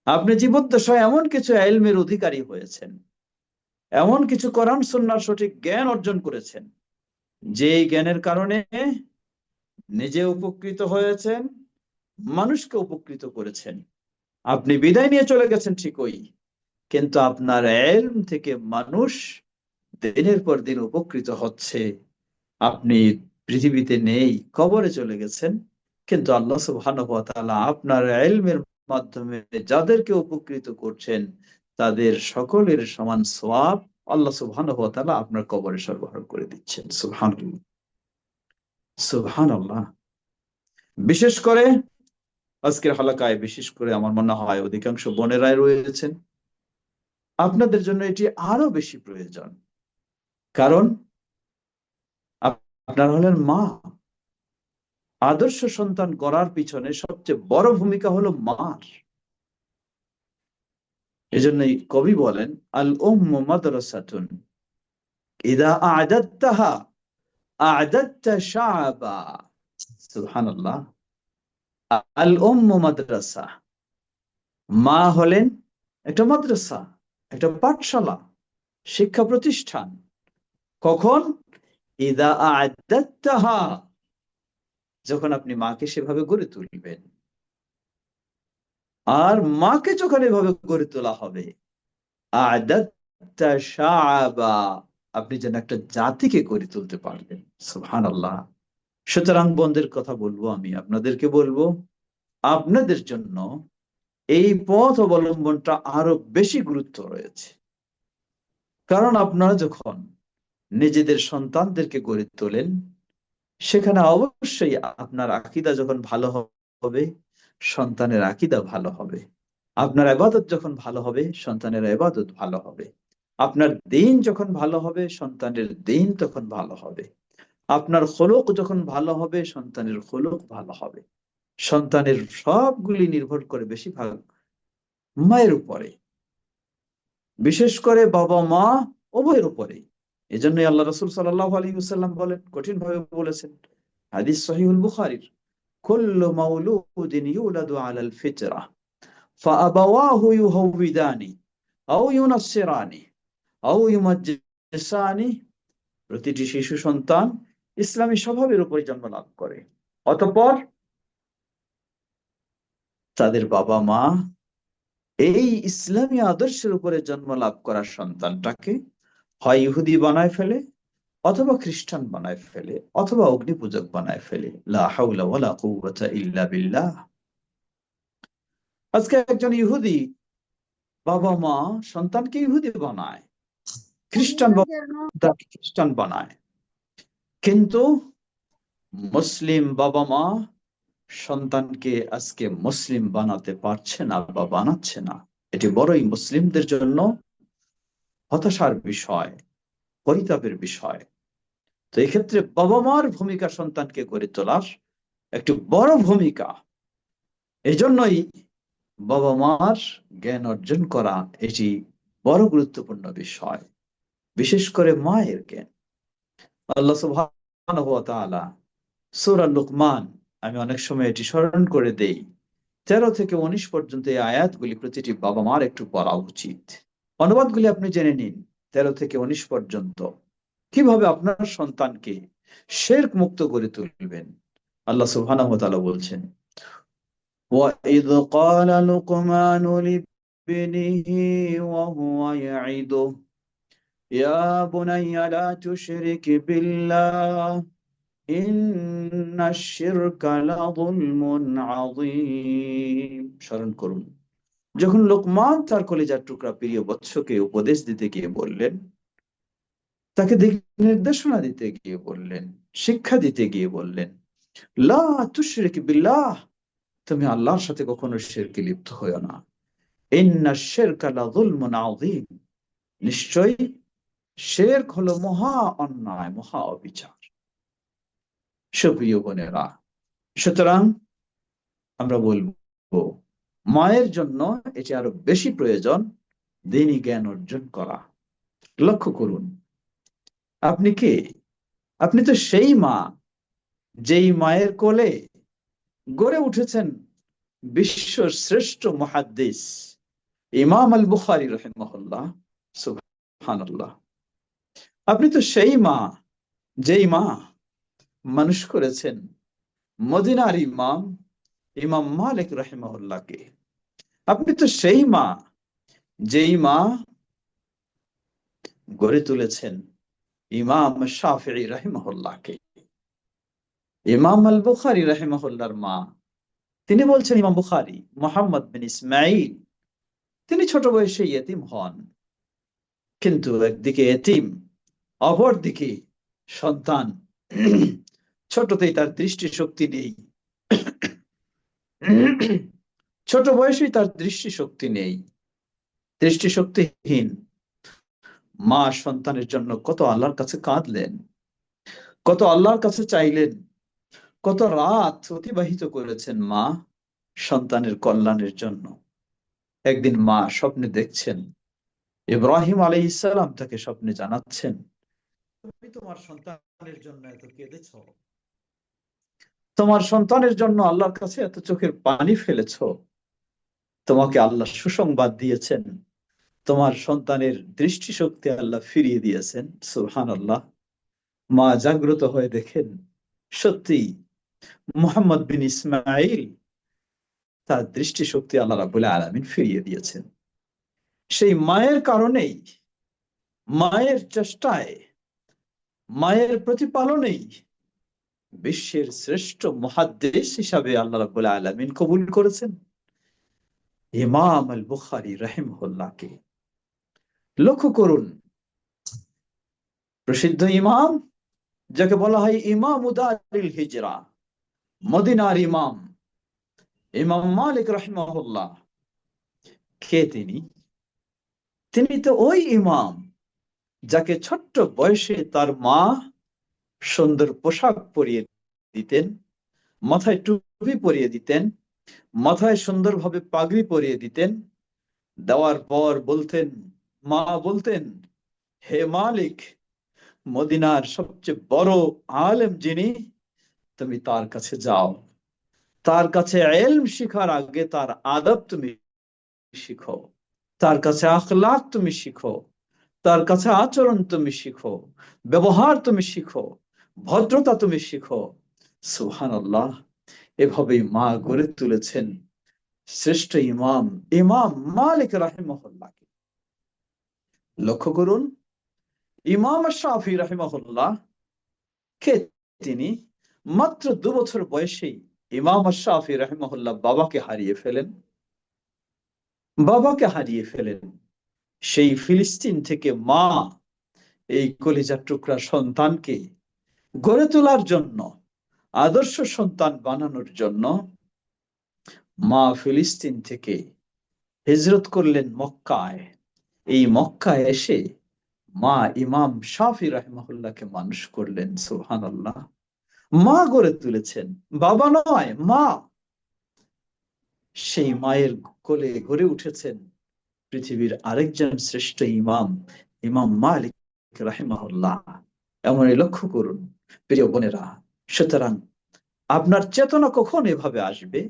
আপনি জীবদ্দশায় এমন কিছু ইলমের অধিকারী হয়েছেন, এমন কিছু কোরআন সুন্নাহর সঠিক জ্ঞান অর্জন করেছেন, যে জ্ঞানের কারণে নিজে উপকৃত হয়েছেন, মানুষকে উপকৃত করেছেন। আপনি বিদায় নিয়ে চলে গেছেন ঠিকই, কিন্তু আপনার ইলম থেকে মানুষ দিনের পর দিন উপকৃত হচ্ছে। আপনি পৃথিবীতে নেই, কবরে চলে গেছেন, কিন্তু আল্লাহ সুবহানাহু ওয়া তাআলা আপনার ইলমের মাধ্যমে যাদেরকে উপকৃত করছেন, তাদের সকলের সমান সওয়াব আল্লাহ সুবহানাহু ওয়া তাআলা আপনার কবরে সরবরাহ করে দিচ্ছেন। সুবহানাল্লাহ, সুবহানাল্লাহ। বিশেষ করে আজকের হালাকায়, বিশেষ করে আমার মনে হয় অধিকাংশ বোনেরাই রয়েছেন, আপনাদের জন্য এটি আরো বেশি প্রয়োজন। কারণ আপনারা হলেন মা। আদর্শ সন্তান গড়ার পিছনে সবচেয়ে বড় ভূমিকা হলো মার। এজন্যই কবি বলেন, আল উম্মু মাদ্রাসাতুন ইযা আ'দাদতাহা আ'দাদতা শা'বা। সুবহানাল্লাহ। আল উম্মু মাদ্রাসা, মা হলেন একটা মাদ্রাসা, একটা পাঠশালা, শিক্ষা প্রতিষ্ঠান। কখন? ইযা আ'দাদতাহা, যখন আপনি মাকে সেভাবে গড়ে তুলবেন। আর মাকে যখন এভাবে গড়ে তোলা হবে, আ'দাদতা শা'বা, আপনি যেন একটা জাতিকে গড়ে তুলতে পারবেন। সুবহানাল্লাহ। সুতরাং বন্ধের কথা বলবো, আমি আপনাদেরকে বলবো, আপনাদের জন্য এই পথ অবলম্বনটা আরো বেশি গুরুত্ব রয়েছে। কারণ আপনারা যখন নিজেদের সন্তানদেরকে গড়ে তোলেন, সেখানে অবশ্যই আপনার আকীদা যখন ভালো হবে, সন্তানের আকীদা ভালো হবে। আপনার ইবাদত যখন ভালো হবে, সন্তানের ইবাদত ভালো হবে। আপনার দ্বীন যখন ভালো হবে, সন্তানের দ্বীন তখন ভালো হবে। আপনার খুলুক যখন ভালো হবে, সন্তানের খুলুক ভালো হবে। সন্তানের সবগুলি নির্ভর করে বেশিরভাগ মায়ের উপরে, বিশেষ করে বাবা মা উভয়ের উপরে। এজন্যই আল্লাহ রাসূল সাল্লাল্লাহু আলাইহি ওয়াসাল্লাম বলেন, কঠিন ভাবে বলেছেন, হাদিস সহিহুল বুখারীর, কুল্লু মাউলুদিন ইউলাদু আলাল ফিতরা ফাআবাওয়াহু ইউহাউবিদানি আও ইউনাসসিরানি আও ইউমাজ্জিসানি। প্রতিটি শিশু সন্তান ইসলামী স্বভাবের উপরে জন্ম লাভ করে, অতঃপর তাদের বাবা মা এই ইসলামী আদর্শের উপরে জন্ম লাভ করা সন্তানটাকে হয় ইহুদি বানায় ফেলে, অথবা খ্রিস্টান বানায় ফেলে, অথবা অগ্নি পূজক বানায় ফেলে। লা হাওলা ওয়ালা কুওয়াতা ইল্লা বিল্লাহ। আজকে একজন ইহুদি বাবা মা সন্তানকে ইহুদি বানায়, খ্রিস্টান বাবা সন্তানকে খ্রিস্টান বানায়, কিন্তু মুসলিম বাবা মা সন্তানকে আজকে মুসলিম বানাতে পারছে না বা বানাচ্ছে না। এটি বড়ই মুসলিমদের জন্য হতাশার বিষয়, পরিতাপের বিষয়। তো এই ক্ষেত্রে বাবা মার ভূমিকা সন্তানকে গড়ে তোলার একটি বড় ভূমিকা। এজন্যই বাবা মার জ্ঞান অর্জন করা এটি বড় গুরুত্বপূর্ণ বিষয়, বিশেষ করে মায়ের জ্ঞান। আল্লাহ সুবহানাহু ওয়া তাআলা সূরা লুকমান, আমি অনেক সময় এটি স্মরণ করে দেই, 13 থেকে 19 পর্যন্ত এই আয়াতগুলি প্রতিটি বাবা মার একটু পড়া উচিত। অনুবাদগুলি আপনি জেনে নিন। 13 থেকে 19 পর্যন্ত কিভাবে আপনার সন্তানকে শিরক মুক্ত করে তুলবেন। আল্লাহ সুবহানাহু ওয়া তাআলা বলছেন, وَإِذْ قَالَ لُقْمَانُ لِابْنِهِ وَهُوَ يَعِظُهُ يَا بُنَيَّ لَا تُشْرِكْ بِاللَّهِ إِنَّ الشِّرْكَ لَظُلْمٌ عَظِيمٌ। স্মরণ করুন, যখন লোকমান তার কলিজার টুকরা প্রিয় বৎসকে উপদেশ দিতে গিয়ে বললেন, তাকে দিক নির্দেশনা দিতে গিয়ে বললেন, শিক্ষা দিতে গিয়ে বললেন, লা তুশরিক বিল্লাহ, তুমি আল্লাহর সাথে কখনো শিরকে লিপ্ত হয়ো না। ইন্নাশ শিরকা লাযুলমুন আযীম, নিশ্চয়ই শিরক হলো মহা অন্যায়, মহা অবিচার। সুপ্রিয় বোনেরা, সুতরাং আমরা বলবো, মায়ের জন্য এটি আরো বেশি প্রয়োজন দ্বীনি জ্ঞান অর্জন করা। লক্ষ্য করুন, আপনি কে? আপনি তো সেই মা, যেই মায়ের কোলে গড়ে উঠেছেন বিশ্ব শ্রেষ্ঠ মুহাদ্দিস ইমাম আল বুখারী রাহিমাহুল্লাহ। সুবহানাল্লাহ। আপনি তো সেই মা, যেই মা মানুষ করেছেন মদিনার ইমাম ইমাম মালিক রাহিমাহুল্লাহকে। আপনি তো সেই মা, যেই মা গড়ে তুলেছেন ইমাম শাফিঈ রাহিমাহুল্লাহকে। ইমাম আল বুখারী রাহিমাহুল্লাহর মা, তিনি বলছেন, ইমাম বুখারী মুহাম্মদ বিন ইসমাঈল, তিনি ছোট বয়সে ইয়েতিম হন। কিন্তু একদিকে এতিম, অপরদিকে সন্তান। ছোটতেই তার দৃষ্টিশক্তি নেই, ছোট বয়সেই তার দৃষ্টিশক্তি নেই, দৃষ্টিশক্তিহীন মা সন্তানের জন্য কত আল্লাহর কাছে কাঁদলেন, কত আল্লাহর কাছে চাইলেন, কত রাত অতিবাহিত করেছেন মা সন্তানের কল্যাণের জন্য। একদিন মা স্বপ্নে দেখছেন, ইব্রাহিম আলাইহিস সালাম তাকে স্বপ্নে জানাচ্ছেন, তুমি তোমার সন্তানের জন্য এত কেঁদেছ, তোমার সন্তানের জন্য আল্লাহর কাছে এত চোখের পানি ফেলেছ, তোমাকে আল্লাহ সুসংবাদ দিয়েছেন, তোমার সন্তানের দৃষ্টিশক্তি আল্লাহ ফিরিয়ে দিয়েছেন। সুবহানাল্লাহ। মা জাগ্রত হয়ে দেখেন, সত্যি মুহাম্মদ বিন ইসমাঈল, তার দৃষ্টিশক্তি আল্লাহ রাব্বুল আলামিন ফিরিয়ে দিয়েছেন। সেই মায়ের কারণেই, মায়ের চেষ্টায়, মায়ের প্রতিপালনেই বিশ্বের শ্রেষ্ঠ মুহাদ্দিস হিসাবে আল্লাহ রাব্বুল আলামিন কবুল করেছেন ইমাম আল বুখারী রাহিমাহুল্লাহকে। লক্ষ্য করুন, প্রসিদ্ধ ইমাম, যাকে বলা হয় ইমাম দারিল হিজরা, মদিনার ইমাম, ইমাম মালিক রাহিমাহুল্লাহ, কে তিনি? তিনি তো ওই ইমাম যাকে ছোট্ট বয়সে তার মা সুন্দর পোশাক পরিয়ে দিতেন, মাথায় টুপি পরিয়ে দিতেন, মাথায় সুন্দরভাবে পাগড়ি পরিয়ে দিতেন, দেওয়ার পর বলতেন, মা বলতেন, হে মালিক, মদিনার সবচেয়ে বড় আলেম যিনি, তুমি তার কাছে যাও, তার কাছে ইলম শিখার আগে তার আদব তুমি শিখো, তার কাছে আখলাক তুমি শিখো, তার কাছে আচরণ তুমি শিখো, ব্যবহার তুমি শিখো, ভদ্রতা তুমি শিখো। সুবহানাল্লাহ। এভাবেই মা গড়ে তুলেছেন শ্রেষ্ঠ ইমাম ইমাম মালিক রাহিমাহুল্লাহকে। লক্ষ্য করুন, ইমাম শাফিঈ রাহিমাহুল্লাহ কে তিনি? মাত্র 2 বছর বয়সেই ইমাম শাফিঈ রাহিমাহুল্লাহ বাবাকে হারিয়ে ফেলেন, বাবাকে হারিয়ে ফেলেন। সেই ফিলিস্তিন থেকে মা এই কলিজার টুকরা সন্তানকে গড়ে তোলার জন্য, আদর্শ সন্তান বানানোর জন্য মা ফিলিস্তিন থেকে হিজরত করলেন মক্কায়। এই মক্কায় এসে মা ইমাম শাফিঈ রাহিমাহুল্লাহকে মানুষ করলেন। সুবহানাল্লাহ। মা গড়ে তুলেছেন, বাবা নয়, মা। সেই মায়ের কোলে গড়ে উঠেছেন পৃথিবীর আরেকজন শ্রেষ্ঠ ইমাম, ইমাম মালিক রাহিমাহুল্লাহ। এমনই লক্ষ্য করুন প্রিয় বোনেরা। সুতরাং আপনার চেতনা কখন এভাবে আসবে,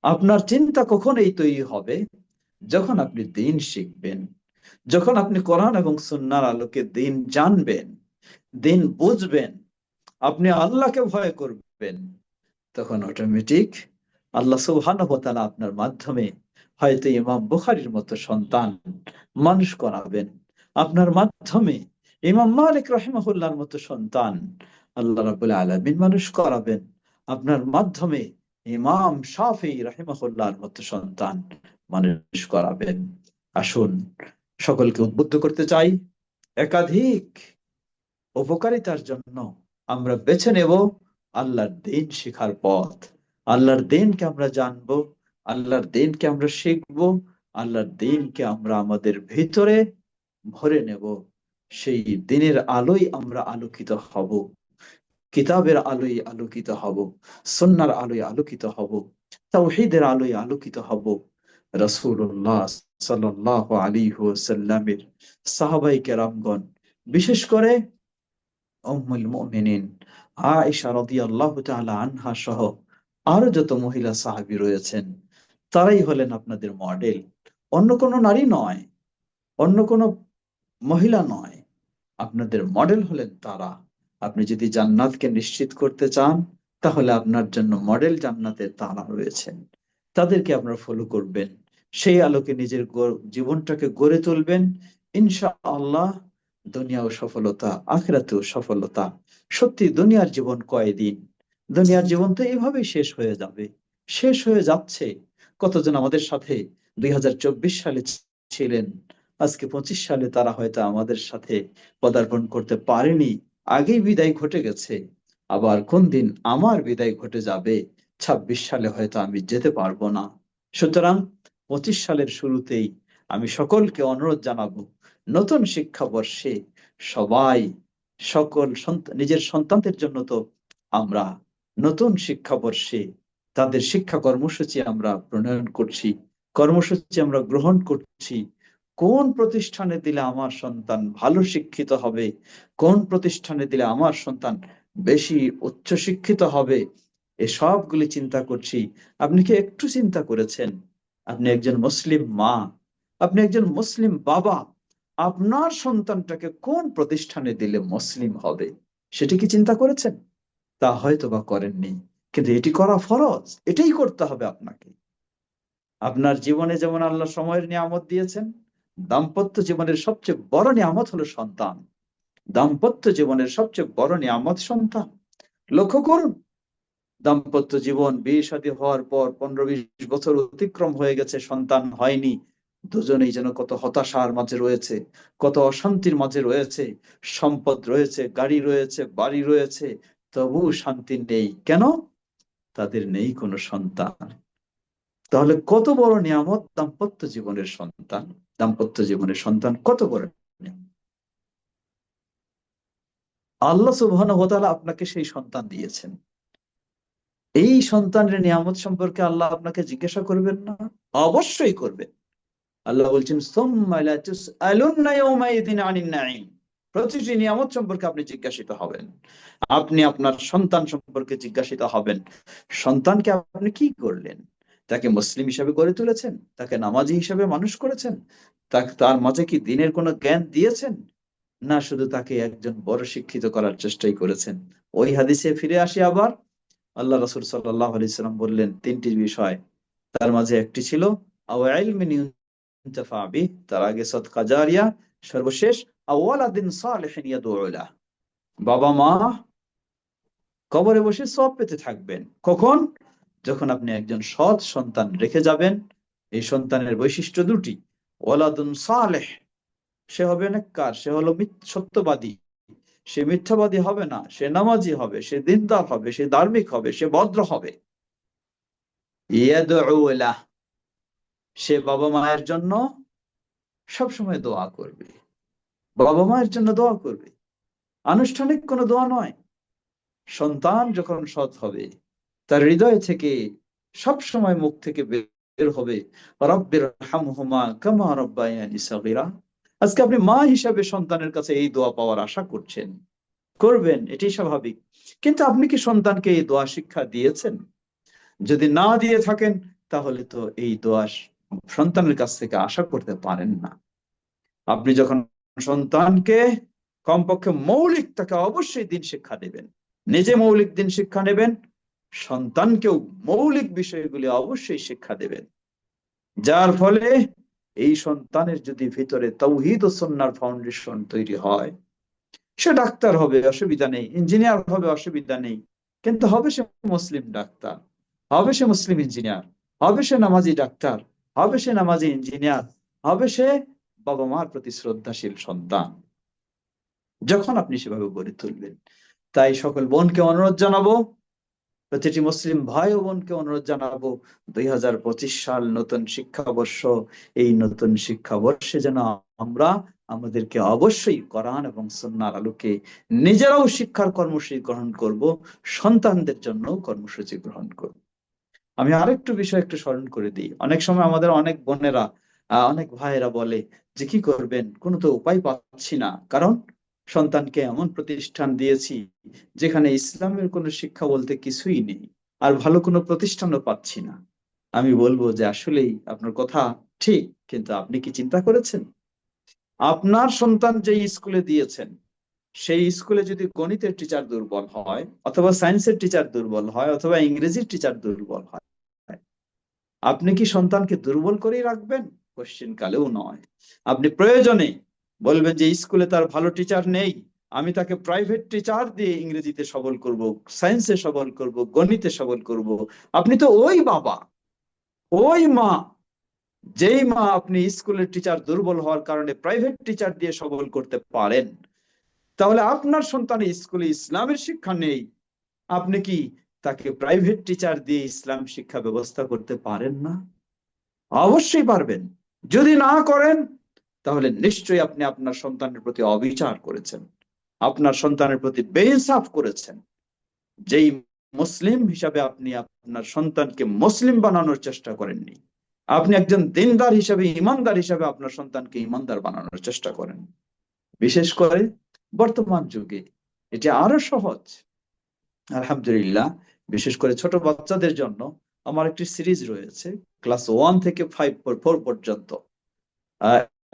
আপনার চিন্তা কখন এই তৈরি হবে, যখন আপনি দ্বীন শিখবেন, যখন আপনি কোরআন এবং সুন্নাহর আলোকে দ্বীন জানবেন, দ্বীন বুঝবেন, আপনি আল্লাহকে ভয় করবেন, তখন অটোমেটিক আল্লাহ সুবহানাহু ওয়া তাআলা আপনার মাধ্যমে হয়তো ইমাম বুখারীর মতো সন্তান মানুষ করাবেন, আপনার মাধ্যমে ইমাম মালিক রাহিমাহুল্লাহর মতো সন্তান আল্লাহ রাব্বুল আলামিন মানুষ করাবেন, আপনার মাধ্যমে ইমাম শাফিঈ রাহিমাহুল্লাহর মতো সন্তান মানুষ করাবেন। আসুন সকলকে উদ্বুদ্ধ করতে চাই, একাধিক উপকারিতার জন্য আমরা বেছে নেব আল্লাহর দ্বীন শিখার পথ। আল্লাহর দ্বীনকে আমরা জানবো, আল্লাহর দ্বীনকে আমরা শিখবো, আল্লাহর দ্বীনকে আমরা আমাদের ভিতরে ভরে নেব। সেই দ্বীনের আলোয় আমরা আলোকিত হব, কিতাবের আলোয় আলোকিত হব, সুন্নাহর আলোয় আলোকিত হব, তাওহীদের আলোয় আলোকিত হব। রাসূলুল্লাহ সাল্লাল্লাহু আলাইহি ওয়াসাল্লামের সাহাবায়ে কেরামগণ, বিশেষ করে উম্মুল মুমিনিন আয়েশা রাদিয়াল্লাহু তাআলা আনহা সহ আরো যত মহিলা সাহাবী রয়েছেন, তারাই হলেন আপনাদের মডেল। অন্য কোনো নারী নয়, অন্য কোনো মহিলা নয়, আপনাদের মডেল হলেন তারা। আপনি যদি জান্নাতকে নিশ্চিত করতে চান, তাহলে আপনার জন্য মডেল জান্নাতে তারা রয়েছেন, তাদেরকে আপনারা ফলো করবেন, সেই আলোকে নিজের জীবনটাকে গড়ে তুলবেন। ইনশাআল্লাহ দুনিয়াও সফলতা, আখিরাতেও সফলতা। সত্যি দুনিয়ার জীবন কয়দিন, দুনিয়ার জীবন তো এইভাবেই শেষ হয়ে যাবে, শেষ হয়ে যাচ্ছে। কতজন আমাদের সাথে 2024 সালে ছিলেন, আজকে 25 সালে তারা হয়তো আমাদের সাথে পদার্পণ করতে পারেনি, আগেই বিদায় ঘটে গেছে। আবার কোন দিন আমার বিদায় ঘটে যাবে, 26 সালে হয়তো আমি যেতে পারবো না। সুতরাং 25 সালের শুরুতেই আমি সকলকে অনুরোধ জানাবো, নতুন শিক্ষাবর্ষে সবাই সকল নিজের সন্তানদের জন্য তো আমরা নতুন শিক্ষাবর্ষে তাদের শিক্ষা কর্মসূচি আমরা প্রণয়ন করছি, কর্মসূচি আমরা গ্রহণ করছি। কোন প্রতিষ্ঠানে দিলে আমার সন্তান ভালো শিক্ষিত হবে, কোন প্রতিষ্ঠানে দিলে আমার সন্তান বেশি উচ্চ শিক্ষিত হবে, এসবগুলি চিন্তা করছি। আপনি কি একটু চিন্তা করেছেন, আপনি একজন মুসলিম মা, আপনি একজন মুসলিম বাবা, আপনার সন্তানটাকে কোন প্রতিষ্ঠানে দিলে মুসলিম হবে, সেটি কি চিন্তা করেছেন? তা হয়তো বা করেননি, কিন্তু এটি করা ফরজ, এটাই করতে হবে আপনাকে। আপনার জীবনে যেমন আল্লাহ সময়ের নিয়ামত দিয়েছেন, দাম্পত্য জীবনের সবচেয়ে বড় নিয়ামত হলো সন্তান। দাম্পত্য জীবনের সবচেয়ে বড় নিয়ামত সন্তান। লক্ষ্য করুন, দাম্পত্য জীবন বিয়ে শাদী হওয়ার পর 15-20 বছর অতিক্রম হয়ে গেছে, সন্তান হয়নি। দুজনেই যেন কত হতাশার মাঝে রয়েছে, কত অশান্তির মাঝে রয়েছে। সম্পদ রয়েছে, গাড়ি রয়েছে, বাড়ি রয়েছে, তবু শান্তি নেই। কেন? তাদের নেই কোনো সন্তান। তাহলে কত বড় নিয়ামত দাম্পত্য জীবনের সন্তান, দাম্পত্য জীবনের সন্তান কত বড় নিয়ামত। আল্লাহ সুবহানাহু ওয়া তাআলা আপনাকে সেই সন্তান দিয়েছেন। এই সন্তানের নিয়ামত সম্পর্কে আল্লাহ আপনাকে জিজ্ঞাসা করবেন না? অবশ্যই করবেন। আল্লাহ বলছেন, সুম্মা লা তুসআলুন্না ইয়াওমাইযিন আনিন নাঈম। প্রতিটি নিয়ামত সম্পর্কে আপনি জিজ্ঞাসিত হবেন। আপনি আপনার সন্তান সম্পর্কে জিজ্ঞাসিত হবেন। সন্তানকে আপনি কি করলেন? তাকে মুসলিম হিসেবে গড়ে তুলেছেন? তাকে নামাজি হিসেবে মানুষ করেছেন? তার মাঝে কি দ্বীনের কোনো জ্ঞান দিয়েছেন? না শুধু তাকে একজন বড় শিক্ষিত করার চেষ্টাই করেছেন? ওই হাদিসে ফিরে আসি আবার। আল্লাহ রাসূল সাল্লাল্লাহু আলাইহি সাল্লাম বললেন তিনটি বিষয়, তার মাঝে একটি ছিল আও ইলমিন ইউনতাফা বিহি, তার আগে সদকা জারিয়া, সর্বশেষ আও ওয়ালাদিন সালিহিন ইয়াদউ লাহ। বাবা মা কবরে বসে সওয়াব পেতে থাকবেন। কখন? যখন আপনি একজন সৎ সন্তান রেখে যাবেন। এই সন্তানের বৈশিষ্ট্য দুটি, ওয়ালাদুন সালেহ, সে হবে নেককার, সে হলো সত্যবাদী, সে মিথ্যাবাদী হবে না, সে নামাজি হবে, সে দিনদার হবে, সে ধার্মিক হবে, সে ভদ্র হবে। ইয়াদউ লাহ, সে বাবা মায়ের জন্য সবসময় দোয়া করবে, বাবা মায়ের জন্য দোয়া করবে, আনুষ্ঠানিক কোনো দোয়া নয়। সন্তান যখন সৎ হবে, তার হৃদয় থেকে সব সময় মুখ থেকে বের হবে, রব্বির হামহুমা কামা রাব্বায়ানি সাগীরা। আজকে আপনি মা হিসাবে সন্তানের কাছে এই দোয়া পাওয়ার আশা করছেন, করবেন, এটাই স্বাভাবিক। কিন্তু আপনি কি সন্তানকে এই দোয়া শিক্ষা দিয়েছেন? যদি না দিয়ে থাকেন, তাহলে তো এই দোয়া সন্তানের কাছ থেকে আশা করতে পারেন না। আপনি যখন সন্তানকে কমপক্ষে মৌলিক, তাকে অবশ্যই দিন শিক্ষা দেবেন, নিজে মৌলিক দিন শিক্ষা নেবেন, সন্তানকেও মৌলিক বিষয়গুলি অবশ্যই শিক্ষা দেবেন, যার ফলে এই সন্তানের যদি ভিতরে তাওহীদ ও সুন্নাহর ফাউন্ডেশন তৈরি হয়, সে ডাক্তার হবে অসুবিধা নেই, ইঞ্জিনিয়ার হবে অসুবিধা নেই, কিন্তু হবে সে মুসলিম ডাক্তার, হবে সে মুসলিম ইঞ্জিনিয়ার, হবে সে নামাজি ডাক্তার, হবে সে নামাজি ইঞ্জিনিয়ার, হবে সে বাবা মার প্রতি শ্রদ্ধাশীল সন্তান, যখন আপনি সেভাবে গড়ে তুলবেন। তাই সকল বোনকে অনুরোধ জানাবো, প্রতিটি মুসলিম ভাই ও বোনকে অনুরোধ জানাবো, 2025 সাল নতুন শিক্ষাবর্ষ, এই নতুন শিক্ষাবর্ষে যেন আমরা আমাদেরকে অবশ্যই কোরআন এবং সুন্নাহর আলোকে নিজেরাও শিক্ষার কর্মসূচি গ্রহণ করব, সন্তানদের জন্য কর্মসূচি গ্রহণ করব। আমি আরেকটু বিষয় একটু স্মরণ করে দিই। অনেক সময় আমাদের অনেক বোনেরা, অনেক ভাইয়েরা বলে যে কি করবেন, কোনো তো উপায় পাচ্ছি না, কারণ সন্তানকে এমন প্রতিষ্ঠান দিয়েছি যেখানে ইসলামের কোনো শিক্ষা বলতে কিছুই নেই, আর ভালো কোনো প্রতিষ্ঠানও পাচ্ছি না। আমি বলবো যে আসলেই আপনার কথা ঠিক, কিন্তু আপনি কি চিন্তা করেছেন, আপনার সন্তান যে স্কুলে দিয়েছেন, সেই স্কুলে যদি গণিতের টিচার দুর্বল হয়, অথবা সায়েন্সের টিচার দুর্বল হয়, অথবা ইংরেজির টিচার দুর্বল হয়, আপনি কি সন্তানকে দুর্বল করেই রাখবেন? কোশ্চেন কালেও নয়। আপনি প্রয়োজনে বলবেন যে স্কুলে তার ভালো টিচার নেই, আমি তাকে প্রাইভেট টিচার দিয়ে ইংরেজিতে সবল করব, সায়েন্সে সবল করব, গণিতে সবল করব। আপনি তো ওই বাবা, ওই মা, যেই মা আপনি স্কুলের টিচার দুর্বল হওয়ার কারণে প্রাইভেট টিচার দিয়ে সবল করতে পারেন, তাহলে আপনার সন্তানের স্কুলে ইসলামের শিক্ষা নেই, আপনি কি তাকে প্রাইভেট টিচার দিয়ে ইসলাম শিক্ষা ব্যবস্থা করতে পারেন না? অবশ্যই পারবেন। যদি না করেন, তাহলে নিশ্চয়ই আপনি আপনার সন্তানের প্রতি অবিচার করেছেন, আপনার সন্তানের প্রতি বেইনসাফ করেছেন। যেই মুসলিম হিসাবে আপনি আপনার সন্তানকে মুসলিম বানানোর চেষ্টা করেননি, আপনি একজন দিনদার হিসাবে, ইমানদার হিসাবে আপনার সন্তানকে ইমানদার বানানোর চেষ্টা করেন। বিশেষ করে বর্তমান যুগে এটি আরো সহজ, আলহামদুলিল্লাহ। বিশেষ করে ছোট বাচ্চাদের জন্য আমার একটি সিরিজ রয়েছে, ক্লাস 1 থেকে 4 পর্যন্ত।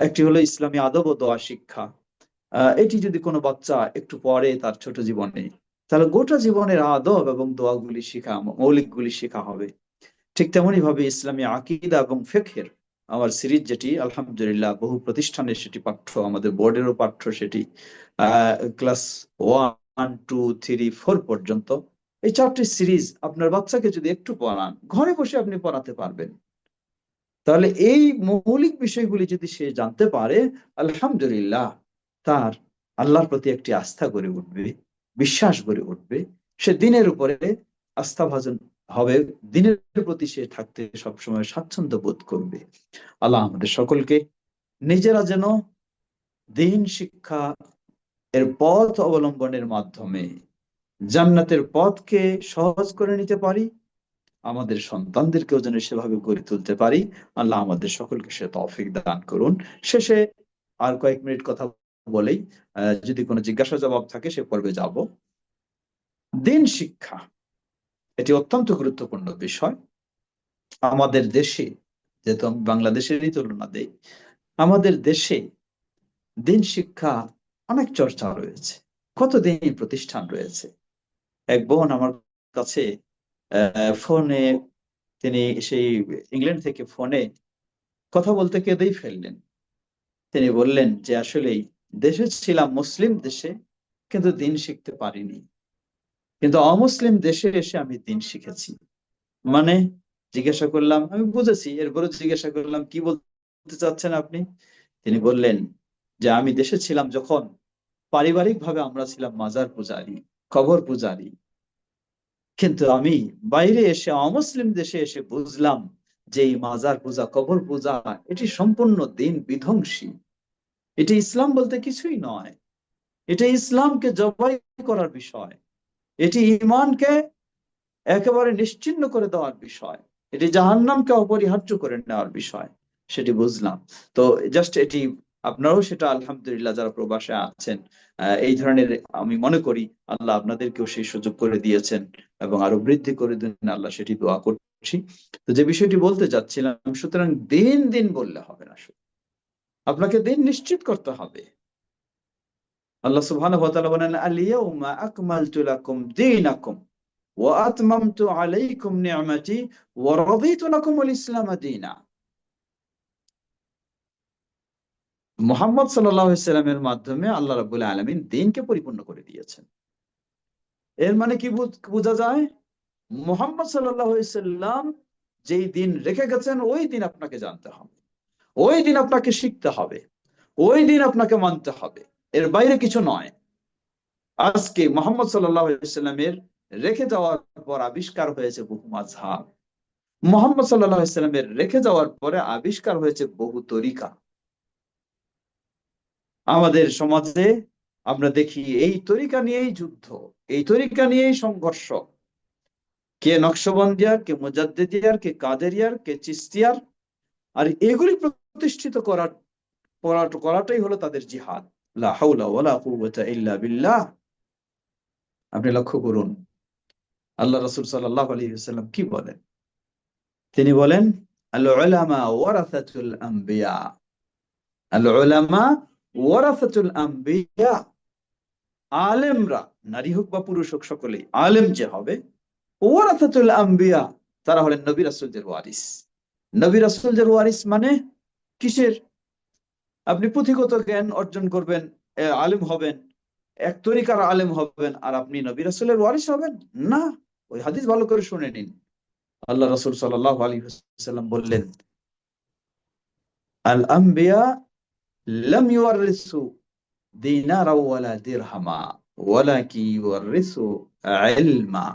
একটি হলো ইসলামী আদব ও দোয়া শিক্ষা। এটি যদি কোনো বাচ্চা একটু পড়ে তার ছোট জীবনে, তাহলে গোটা জীবনের আদব এবং দোয়াগুলি শিখা, মৌলিকগুলি শেখা হবে। ঠিক তেমনি ভাবে ইসলামী আকীদা এবং ফিকহের আমার সিরিজ, যেটি আলহামদুলিল্লাহ বহু প্রতিষ্ঠানে সেটি পাঠ্য, আমাদের বোর্ডেরও পাঠ্য সেটি, ক্লাস 1, 2, 3, 4 পর্যন্ত। এই 4টি সিরিজ আপনার বাচ্চাকে যদি একটু পড়ান, ঘরে বসে আপনি পড়াতে পারবেন। তাহলে এই মৌলিক বিষয়গুলি যদি সে জানতে পারে, আলহামদুলিল্লাহ, তার আল্লাহর প্রতি একটি আস্থা গড়ে উঠবে, বিশ্বাস গড়ে উঠবে, সে দিনের উপরে আস্থাভাজন হবে, দিনের প্রতি সে থাকতে সবসময় স্বাচ্ছন্দ্য বোধ করবে। আল্লাহ আমাদের সকলকে নিজেরা যেন দিন শিক্ষা এর পথ অবলম্বনের মাধ্যমে জান্নাতের পথকে সহজ করে নিতে পারি, আমাদের সন্তানদেরকেও যেন সেভাবে গড়ে তুলতে পারি। আল্লাহ আমাদের সকলকে সে তৌফিক দান করুন। শেষে আর কয়েক মিনিট কথা বলেই, যদি কোনো জিজ্ঞাসা জবাব থাকে সে পর্বে যাব। দিন শিক্ষা এটি অত্যন্ত গুরুত্বপূর্ণ বিষয়। আমাদের দেশে, যেহেতু আমি বাংলাদেশেরই তুলনা দেই, আমাদের দেশে দিন শিক্ষা অনেক চর্চা রয়েছে, কত দিন প্রতিষ্ঠান রয়েছে। এক বোন আমার কাছে ফোনে, তিনি সেই ইংল্যান্ড থেকে ফোনে কথা বলতে কেঁদেই ফেললেন। তিনি বললেন যে আসলেই দেশে ছিলাম, মুসলিম দেশে, কিন্তু দিন শিখতে পারিনি, কিন্তু অমুসলিম দেশে এসে আমি দিন শিখেছি। মানে, জিজ্ঞাসা করলাম, আমি বুঝেছি, এরপরে জিজ্ঞাসা করলাম কি বলতে চাচ্ছেন আপনি? তিনি বললেন যে আমি দেশে ছিলাম যখন, পারিবারিক ভাবে আমরা ছিলাম মাজার পূজারী, কবর পূজারী, কিন্তু আমি বাইরে এসে, অমুসলিম দেশে এসে বুঝলাম যে এই মাজার পূজা, কবর পূজা, এটি সম্পূর্ণ দিন বিধ্বংসী। এটি ইসলাম বলতে কিছুই নয়, এটা ইসলামকে জবাই করার বিষয়, এটি ঈমানকে একেবারে নিশ্চিহ্ন করে দেওয়ার বিষয়, এটি জাহান্নামকে অপরিহার্য করে নেওয়ার বিষয়। সেটি বুঝলাম। তো জাস্ট এটি আপনারাও সেটা আলহামদুলিল্লাহ যারা প্রবাসে আছেন, এই ধরনের, আমি মনে করি আল্লাহ আপনাদেরকেও সেই সুযোগ করে দিয়েছেন এবং আরো বৃদ্ধি করে দেন, আল্লাহ সেটি দোয়া করছি। তো যে বিষয়টি বলতে চাচ্ছিলাম, সুতরাং দিন দিন বললে হবে না, আপনাকে দিন নিশ্চিত করতে হবে। আল্লাহ সুবহানাহু ওয়া তাআলা বলেন, আল ইয়াউমা আকমালতু লাকুম দীনাকুম ওয়া আতমামতু আলাইকুম নি'মাতি ওয়া রাদিতু লাকুমুল ইসলাম দীনা। মুহাম্মদ সাল্লাল্লাহু আলাইহি সাল্লামের মাধ্যমে আল্লাহ রাব্বুল আলামিন দ্বীনকে পরিপূর্ণ করে দিয়েছেন। এর মানে কি বোঝা যায়? মুহাম্মদ সাল্লাল্লাহু আলাইহি সাল্লাম যেই দিন রেখে গেছেন ওই দিন আপনাকে জানতে হবে, ওই দিন আপনাকে শিখতে হবে, ওই দিন আপনাকে মানতে হবে, এর বাইরে কিছু নয়। আজকে মুহাম্মদ সাল্লাল্লাহু আলাইহি সাল্লামের রেখে যাওয়ার পর আবিষ্কার হয়েছে বহু মাযহাব। মুহাম্মদ সাল্লাল্লাহু আলাইহি সাল্লামের রেখে যাওয়ার পরে আবিষ্কার হয়েছে বহু তরিকা। আমাদের সমাজে আমরা দেখি এই তরিকা নিয়েই যুদ্ধ, এই তরিকা নিয়েই সংঘর্ষ। কে নকশবন্দিয়ার, কে মুজাদ্দিদিয়ার, কে কাদেরিয়ার, কে চিশতিয়ার। আর এগুলি প্রতিষ্ঠিত করাটাই হলো তাদের জিহাদ। লা হাওলা ওয়ালা কুওয়াতা ইল্লা বিল্লাহ। আপনি লক্ষ্য করুন আল্লাহ রাসূল সাল্লাল্লাহু আলাইহি ওয়াসাল্লাম কি বলেন? তিনি বলেন, আল উলামা ওয়ারাসাতুল আম্বিয়া। আল উলামা ওয়ারাসাতুল আম্বিয়া। আলেমরা, নারী হোক বা পুরুষ হোক, সকলেই আলেম যে হবে, ওয়ারাসাতুল আম্বিয়া, তারা হলেন নবী রাসূলদের ওয়ারিস। নবী রাসূলদের ওয়ারিস মানে কিসের? আপনি পুঁথিগত জ্ঞান অর্জন করবেন, আলেম হবেন, এক তরিকার আলেম হবেন, আর আপনি নবী রাসূলের ওয়ারিস হবেন না। ওই হাদিস ভালো করে শুনে নিন। আল্লাহ রাসূল সাল্লাল্লাহু আলাইহি ওয়াসাল্লাম বললেন, আল আম্বিয়া লাম ইউয়ারিসু দিনারা ওয়ালা দিরহামা ওয়ালাকি ইউয়ারিসু ইলমা।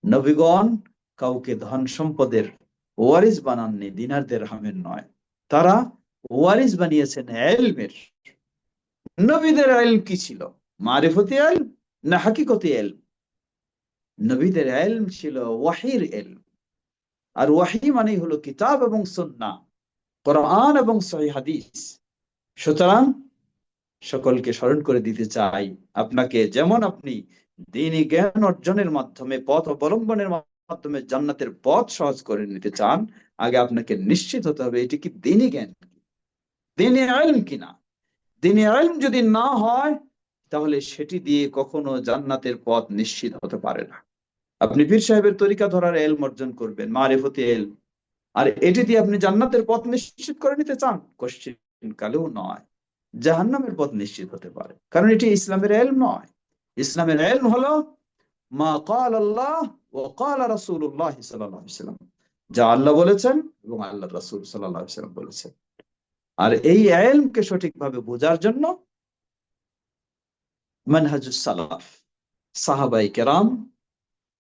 নবীগণ কাউকে ধন সম্পদের ওয়ারিস বানাননি, দিনার দিরহামের নয়, তারা ওয়ারিস বানিয়েছেন ইলমের। নবীদের ইলম কি ছিল? মারিফতি ইলম না হাকিকতি ইলম? নবীদের ইলম ছিল ওয়াহির ইলম। আর ওয়াহি মানেই হলো কিতাব এবং সুন্নাহ, কোরআন এবং সহিহ হাদিস। সুতরাং সকলকে স্মরণ করে দিতে চাই, আপনাকে যেমন আপনি দ্বীনি জ্ঞান অর্জনের মাধ্যমে, পথ অবলম্বনের মাধ্যমে জান্নাতের পথ সহজ করে নিতে চান, আগে আপনাকে নিশ্চিত হতে হবে এটি কি দ্বীনি জ্ঞান, দ্বীনি ইলম কিনা। দ্বীনি ইলম যদি না হয় তাহলে সেটি দিয়ে কখনো জান্নাতের পথ নিশ্চিত হতে পারে না। আপনি পীর সাহেবের তরিকা ধরার ইলম অর্জন করবেন, মারিফতি ইলম, আর এটি দিয়ে আপনি জান্নাতের পথ নিশ্চিত করে নিতে চান, কোশ্চিন কালেও নয়। জাহান্নামের পথ নিশ্চিত হতে পারে, কারণ এটি ইসলামের ইলম নয়। ইসলামের ইলম হলো মা ক্বাল আল্লাহ ওয়া ক্বাল রাসূলুল্লাহ সাল্লাল্লাহু আলাইহি ওয়াসাল্লাম, যা আল্লাহ বলেছেন এবং আল্লাহর রাসূল সাল্লাল্লাহু আলাইহি ওয়াসাল্লাম বলেছেন। আর এই ইলমকে সঠিকভাবে বোঝার জন্য মানহাজুস সালাফ, সাহাবায়ে কেরাম,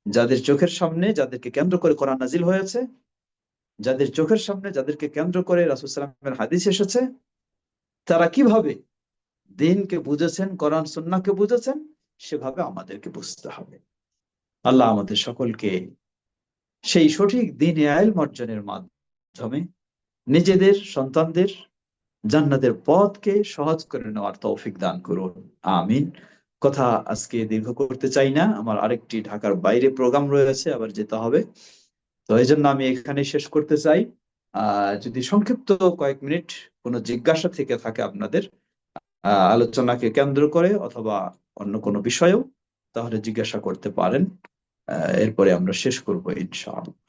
যাদের চোখের সামনে, যাদেরকে কেন্দ্র করে কোরআন নাজিল হয়েছে, যাদের চোখের সামনে, যাদেরকে কেন্দ্র করে রাসূল সাল্লাল্লাহু আলাইহি ওয়াসাল্লামের হাদিস এসেছে, তারা কিভাবে দ্বীনকে বুঝেছেন, কোরআন সুন্নাহকে বুঝেছেন, সেভাবে আমাদেরকে বুঝতে হবে। আল্লাহ আমাদের সকলকে সেই সঠিক দ্বীনে ইলম অর্জনের মাধ্যমে নিজেদের, সন্তানদের জান্নাতের পথকে সহজ করে নেওয়ার তৌফিক দান করুন, আমিন। কথা আজকে দীর্ঘ করতে চাই না, আমার আরেকটি ঢাকার বাইরে প্রোগ্রাম রয়েছে, আবার যেতে হবে। তো এই জন্য আমি এখানে শেষ করতে চাই। যদি সংক্ষিপ্ত কয়েক মিনিট কোনো জিজ্ঞাসা থেকে থাকে আপনাদের আলোচনাকে কেন্দ্র করে অথবা অন্য কোনো বিষয়েও, তাহলে জিজ্ঞাসা করতে পারেন। এরপরে আমরা শেষ করবো ইনশাআল্লাহ।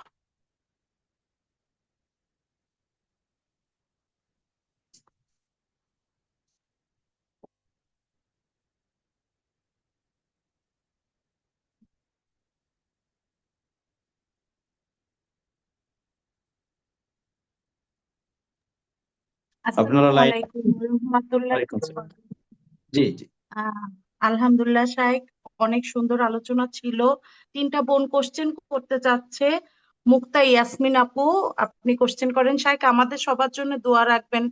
আপনারা আসসালামু লাইন। আলাইকুম রহমতুল্লাহ। ওয়ালাইকুম আসসালাম। জি জি। আলহামদুলিল্লাহ শাইখ, অনেক সুন্দর আলোচনা ছিল। তিনটা বোন কোশ্চেন করতে চাচ্ছে। মুক্তা ইয়াসমিন আপু, আপনি কোশ্চেন করেন। শাইখ, আমাদের সবার জন্য দোয়া রাখবেন,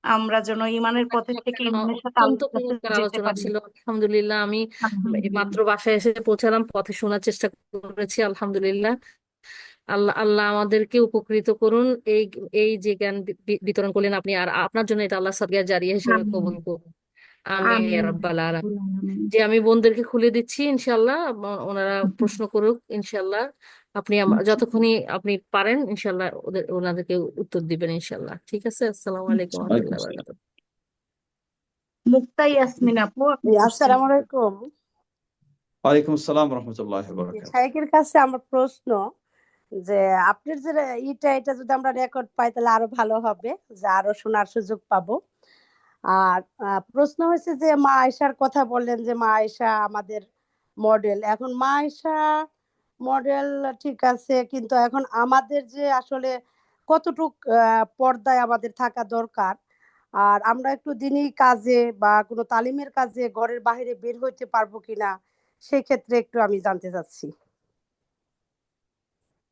আমরা যেন ইমানের পথে থেকে ইমানের সাথে অত্যন্ত আল্লাহর কাছে চমৎকার যেতে আলোচনা পারি। ছিল, আলহামদুলিল্লাহ। আমি মাত্র আলহামদুলিল্লাহ। বাসায় এসে পৌঁছালাম, পথে শোনার চেষ্টা করেছি, আলহামদুলিল্লাহ। আল্লাহ আল্লাহ আমাদেরকে উপকৃত করুন। এই এই যে জ্ঞান বিতরণ করলেন আপনি, আর আপনার জন্য এটা আল্লাহ সাদগা জারিয়া হিসেবে আমিন কবুল করুন, আমিন ইয়া আমিন রাব্বাল আলামিন। আমিন। যে আমি বোনদেরকে খুলে দিচ্ছি, ইনশাল্লাহ ওনারা প্রশ্ন করুক, ইনশাল্লাহ। আপনি যতক্ষণই আপনি পারেন ইনশাল্লাহ ওনাদেরকে উত্তর দিবেন, ইনশাল্লাহ। ঠিক আছে, আসসালামু আলাইকুম ওয়া ওয়ালাইকুম রাহমাতুল্লাহি ওয়া আসসালাম। বারাকাতুহু। মুক্তা ইয়াসমিন আপু, আপনি কোশ্চেন আসসালামু করেন। আলাইকুম। ওয়ালাইকুম আসসালাম রহমতুল্লাহ বরকাত। শাইখের কাছে আমার প্রশ্ন যে আপনার যে এটা যদি আমরা রেকর্ড পাই তাহলে আরো ভালো হবে, যে আরো শোনার সুযোগ পাবো। আর প্রশ্ন হয়েছে যে মা আয়েশার কথা বললেন যে মা আয়েশা আমাদের মডেল। এখন মা আয়েশা মডেল ঠিক আছে, কিন্তু এখন আমাদের যে আসলে কতটুক পর্দায় আমাদের থাকা দরকার, আর আমরা একটু দিনই কাজে বা কোনো তালিমের কাজে ঘরের বাইরে বের হইতে পারবো কিনা, সেই ক্ষেত্রে একটু আমি জানতে চাচ্ছি।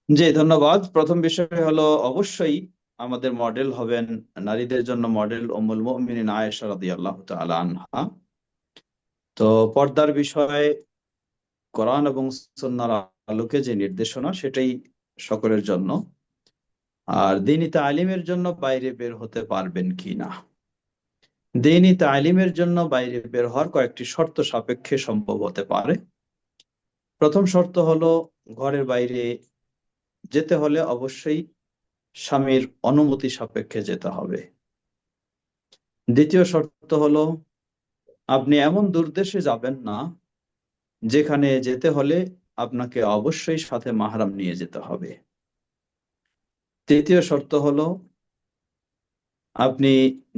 জি, ধন্যবাদ। প্রথম বিষয় হলো অবশ্যই আমাদের মডেল হবেন, নারীদের জন্য মডেল উম্মুল মুমিনিন আয়েশা রাদিয়াল্লাহু তাআলা আনহা। তো পর্দার বিষয়ে কোরআন এবং সুন্নাহর আলোকে যে নির্দেশনা সেটাই সকলের জন্য। আর দ্বীনি তালিমের জন্য বাইরে বের হতে পারবেন কিনা, দ্বীনি তালিমের জন্য বাইরে বের হওয়ার কয়েকটি শর্ত সাপেক্ষে সম্ভব হতে পারে। প্রথম শর্ত হলো ঘরের বাইরে যেতে হলে অবশ্যই স্বামীর অনুমতি সাপেক্ষে যেতে হবে। দ্বিতীয় শর্ত হলো আপনি এমন দূরদেশে যাবেন না যেখানে যেতে হলে আপনাকে অবশ্যই সাথে মাহরাম নিয়ে যেতে হবে। তৃতীয় শর্ত হলো আপনি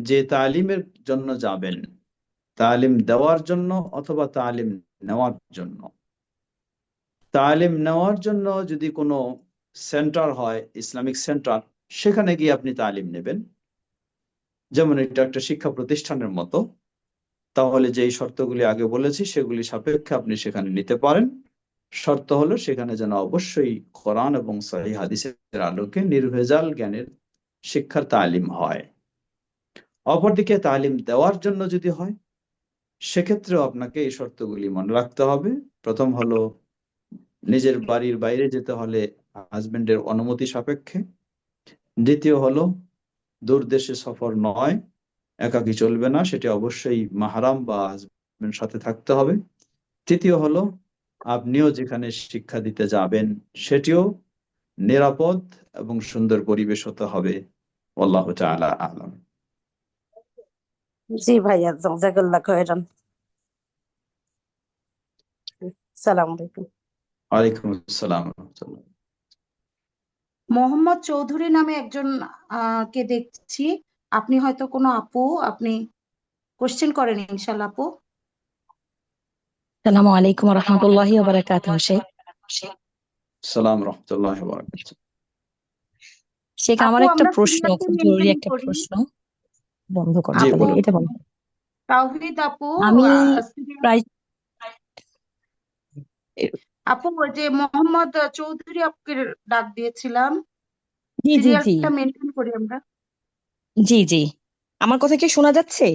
যে তালিমের জন্য যাবেন, তালিম দেওয়ার জন্য অথবা তালিম নেওয়ার জন্য, তালিম নেওয়ার জন্য যদি কোনো সেন্টার হয়, ইসলামিক সেন্টার, সেখানে গিয়ে আপনি তালিম নেবেন, যেমন এটা একটা শিক্ষা প্রতিষ্ঠানের মতো, তাহলে যেই শর্তগুলি আগে বলেছি সেগুলি সাপেক্ষে আপনি সেখানে নিতে পারেন। শর্ত হলো সেখানে যেন অবশ্যই কোরআন এবং সহিহ হাদিসের আলোকে নির্ভেজাল জ্ঞানের শিক্ষার তালিম হয়। অপরদিকে তালিম দেওয়ার জন্য যদি হয় সেক্ষেত্রেও আপনাকে এই শর্তগুলি মনে রাখতে হবে। প্রথম হলো নিজের বাড়ির বাইরে যেতে হলে হাজবেন্ডের অনুমতি সাপেক্ষে। দ্বিতীয় হলো দূর দেশে সফর নয়, একাকী চলবে না, সেটি অবশ্যই মাহরাম বা হাজবেন্ড সাথে থাকতে হবে। তৃতীয় হলো আপনিও যেখানে শিক্ষা দিতে যাবেন সেটিও নিরাপদ এবং সুন্দর পরিবেশ হতে হবে। আল্লাহ তাআলা আ'লাম। জি ভাইয়া, জাযাকাল্লাহ খায়রান। সালাম আলাইকুম। ওয়ালাইকুম আসসালাম ওয়া রাহমাতুল্লাহ। মোহাম্মদ চৌধুরী নামে একজন কে দেখছি। আপনি হয়তো কোনো আপু, আপনি কোশ্চেন করেন ইনশাল্লাহ আপু। আসসালামু আলাইকুম রহমতুল্লাহি ওয়া বারাকাতুহু। আসসালাম রাহমাতুল্লাহি ওয়া বারাকাতুহু। শেখ, আমার আপু একটা আমরা প্রশ্ন, সিরিয়ালটা খুব জরুরি মেনটেন একটা করি। প্রশ্ন। বন্ধ করো, জি এটা আপু বলো, বলুন। এটা বলো। তাওহীদ আপু, আমি সিরিয়াল প্রায় আপু ওই যে মোহাম্মদ চৌধুরী আপুকে ডাক দিয়েছিলাম, জি জি জি সিরিয়ালটা মেনটেন করি আমরা। জি জি আমার কথা কি শোনা যাচ্ছে?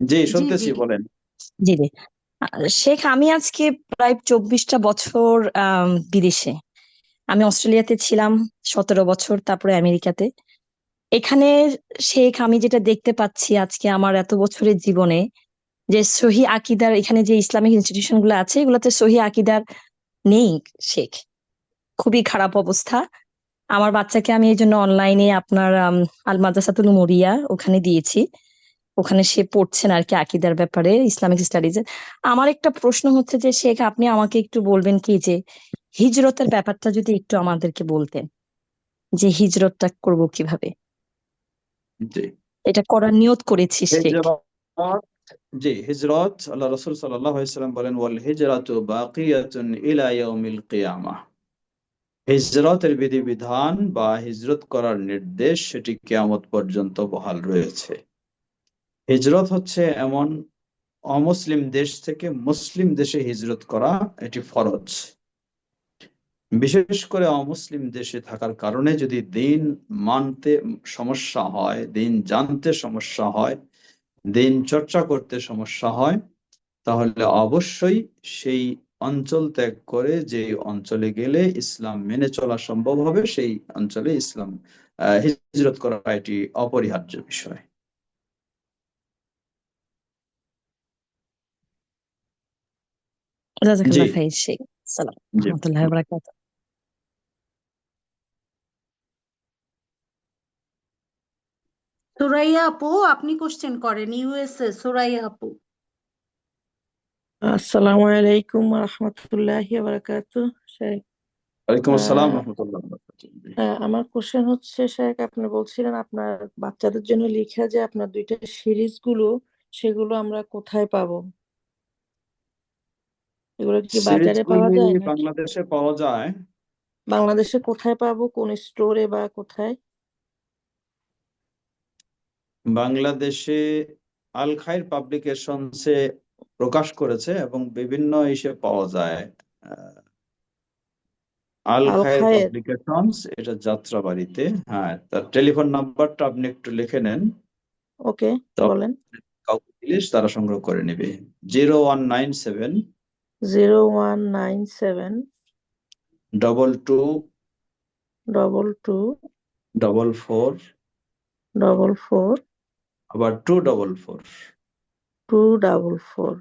জি, জি জি শুনতেছি, বলেন। জি জি শেখ, আমি আজকে প্রায় 24টা বছর বিদেশে। আমি অস্ট্রেলিয়াতে ছিলাম 17 বছর, তারপরে আমেরিকাতে। এখানে শেখ, আমি যেটা দেখতে পাচ্ছি আজকে আমার এত বছরের জীবনে, যে সহি আকিদার, এখানে যে ইসলামিক ইনস্টিটিউশন গুলো আছে এগুলোতে সহি আকিদার নেই শেখ। খুবই খারাপ অবস্থা। আমার বাচ্চাকে আমি এই জন্য অনলাইনে আপনার আল মাদ্রাসাতুল মুরিয়া ওখানে দিয়েছি। ওখানে সে পড়ছেন আর কি আকিদার ব্যাপারে, ইসলামিক স্টাডিজে। আমার একটা প্রশ্ন হচ্ছে যে শেখ, আপনি আমাকে একটু বলবেন কি যে হিজরতের ব্যাপারটা যদি একটু আমাদেরকে বলতেন, যে হিজরতটা করব কিভাবে। জি, এটা করার নিয়ত করেছি শেখ। হিজরত, জি, হিজরত, আল্লাহ রাসূল সাল্লাল্লাহু আলাইহি ওয়াসাল্লাম বলেন ওয়াল হিজরাতু বাকিয়াতুন ইলা ইয়াউমিল কিয়ামাহ। হিজরতের বিধিবিধান বা হিজরত করার নির্দেশ সেটি কিয়ামত পর্যন্ত বহাল রয়েছে। হিজরত হচ্ছে এমন অমুসলিম দেশ থেকে মুসলিম দেশে হিজরত করা, এটি ফরজ। বিশেষ করে অমুসলিম দেশে থাকার কারণে যদি দিন মানতে সমস্যা হয়, দিন জানতে সমস্যা হয়, দিন চর্চা করতে সমস্যা হয়, তাহলে অবশ্যই সেই অঞ্চল ত্যাগ করে যে অঞ্চলে গেলে ইসলাম মেনে চলা সম্ভব হবে সেই অঞ্চলে ইসলাম হিজরত করা এটি অপরিহার্য বিষয়। জি জাযাকাল্লাহ খাইর শেখ। সালাম জি রহমতুল্লাহি ওয়া বারাকাতুহু। সুরাইয়া আপু, আপনি কোশ্চেন করেন। ইউএসএ সুরাইয়া আপু। আসসালামু আলাইকুম রহমতুল্লাহি বারাকাতু শেখ। ওয়ালাইকুম আসসালাম আহ, রহমতুল্লাহ। আমার কোশ্চেন হচ্ছে শেখ, আপনি বলছিলেন আপনার বাচ্চাদের জন্য লেখা যে আপনার দুইটা সিরিজ গুলো, সেগুলো আমরা কোথায় পাবো? এগুলো কি বাজারে পাওয়া সিরিজগুলি যায় নাকি বাংলাদেশে পাওয়া যায়। বাংলাদেশে কোথায় পাবো, কোন স্টোরে বা কোথায়? বাংলাদেশে আল খায়ের পাবলিকেশনসে প্রকাশ করেছে এবং বিভিন্ন ইসে পাওয়া যায়। আল আল খায়ের খায়ের। পাবলিকেশনস, এটা যাত্রাবাড়িতে। হ্যাঁ, তার টেলিফোন নাম্বারটা আপনি একটু লিখে নেন, ওকে, তো বলেন। কাউকে দিলে তারা সংগ্রহ করে নেবে। 0197 0197 22 22 44 44 আবার 244। 244।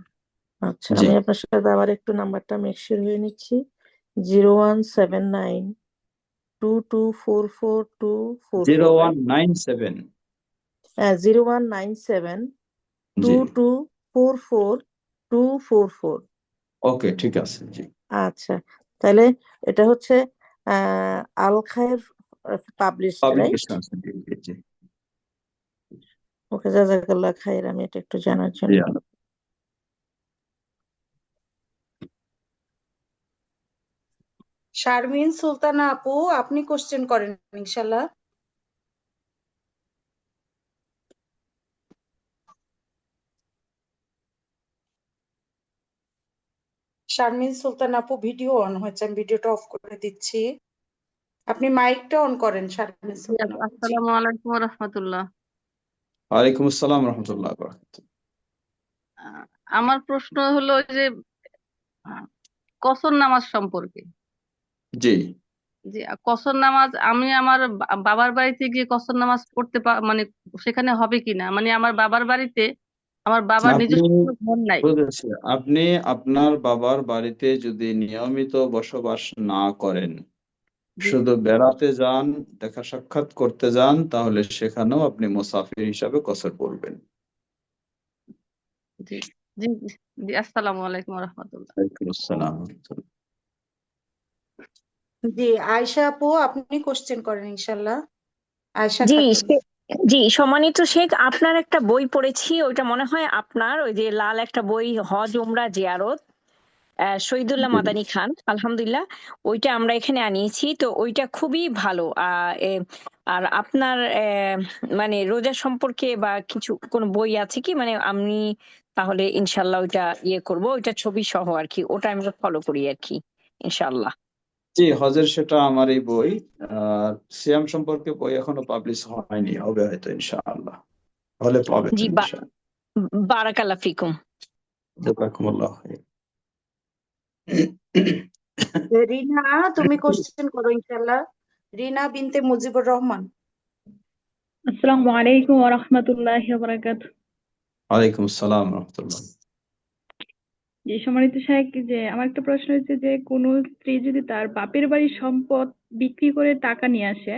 আচ্ছা, জি, আমি আপনার সাথে আবার একটু নাম্বারটা মেকশিওর হয়ে নিচ্ছি। 0179 2244 রাইট? 0197। 0197 জি, 2244 244। ওকে, ঠিক আছে। জি, আচ্ছা, তাহলে এটা হচ্ছে আল খায়ের পাবলিশড, রাইট? পাবলিকেশনস। জি, জি, জি, ওকে, জাজাকাল্লাহ খায়ের, আমি এটা একটু জানার জি, জন্য। শারমিন সুলতানা আপু, আপনি কোশ্চেন করেন ইনশাল্লাহ। শারমিন সুলতানা আপু, ভিডিও অন হয়েছে, আমি ভিডিওটা অফ করে দিচ্ছি। আপনি মাইকটা অন করেন শারমিন জি, সুলতানা আপু। জি, আসসালামু আলাইকুম রহমতুল্লাহ। ওয়ালাইকুম আসসালাম রহমতুল্লাহ বারাকাতুহু। আমার প্রশ্ন হলো যে আহ, কসর নামাজ সম্পর্কে। জি, যে কসর নামাজ আমি আমার বাবার বাড়িতে গিয়ে কসর নামাজ পড়তে মানে সেখানে হবে কিনা, মানে আমার বাবার বাড়িতে আমার বাবার আপনি, নিজস্ব কোনো ঘর নাই। বুঝেছি, আপনি আপনার বাবার বাড়িতে যদি নিয়মিত বসবাস না করেন, জি শুধু বেড়াতে যান, দেখা সাক্ষাৎ করতে যান, তাহলে সেখানেও আপনি মুসাফির হিসাবে কসর পড়বেন। জি জি জি জি, আসসালামু আলাইকুম রহমতুল্লাহ। ওয়ালাইকুম আসসালাম। জি, আয়শা আপু, আপনি কোশ্চেন করেন ইনশাল্লাহ। আয়শা জি খাতুন। জি, সম্মানিত শেখ, আপনার একটা বই পড়েছি, ওইটা মনে হয় আপনার ওই যে লাল একটা বই, হজ উমরা জিয়ারত, শহীদুল্লাহ জি, মাদানী খান, আলহামদুলিল্লাহ। ওইটা আমরা এখানে আনিয়েছি, তো ওইটা খুবই ভালো। আর আপনার মানে রোজা সম্পর্কে বা কিছু কোন বই আছে কি, মানে আমি তাহলে ইনশাল্লাহ ওইটা ইয়ে করব, ওইটা ছবি সহ আর কি, ওটা আমি ফলো করি আর কি, ইনশাল্লাহ। জি, হজের সেটা আমার এই বই। আর সিয়াম সম্পর্কে বই এখনো পাবলিশ হয়নি, হবে হয়তো ইনশাআল্লাহ, হলে পাবেন জি, ইনশাআল্লাহ। বারাকাল্লাহ ফিকুম। জাযাকুমুল্লাহ খাইর। রিনা, তুমি কোশ্চেন করো ইনশাল্লাহ। রিনা বিনতে মুজিবুর রহমান। আসসালামু আলাইকুম ওয়া রাহমাতুল্লাহি ওয়া বারাকাতুহু। ওয়ালাইকুম আসসালাম রহমতুল্লাহ। যে সম্মানিত শাইখ, যে আমার একটা প্রশ্ন হচ্ছে যে কোনো স্ত্রী যদি তার বাপের বাড়ির সম্পদ বিক্রি করে টাকা নিয়ে আসে,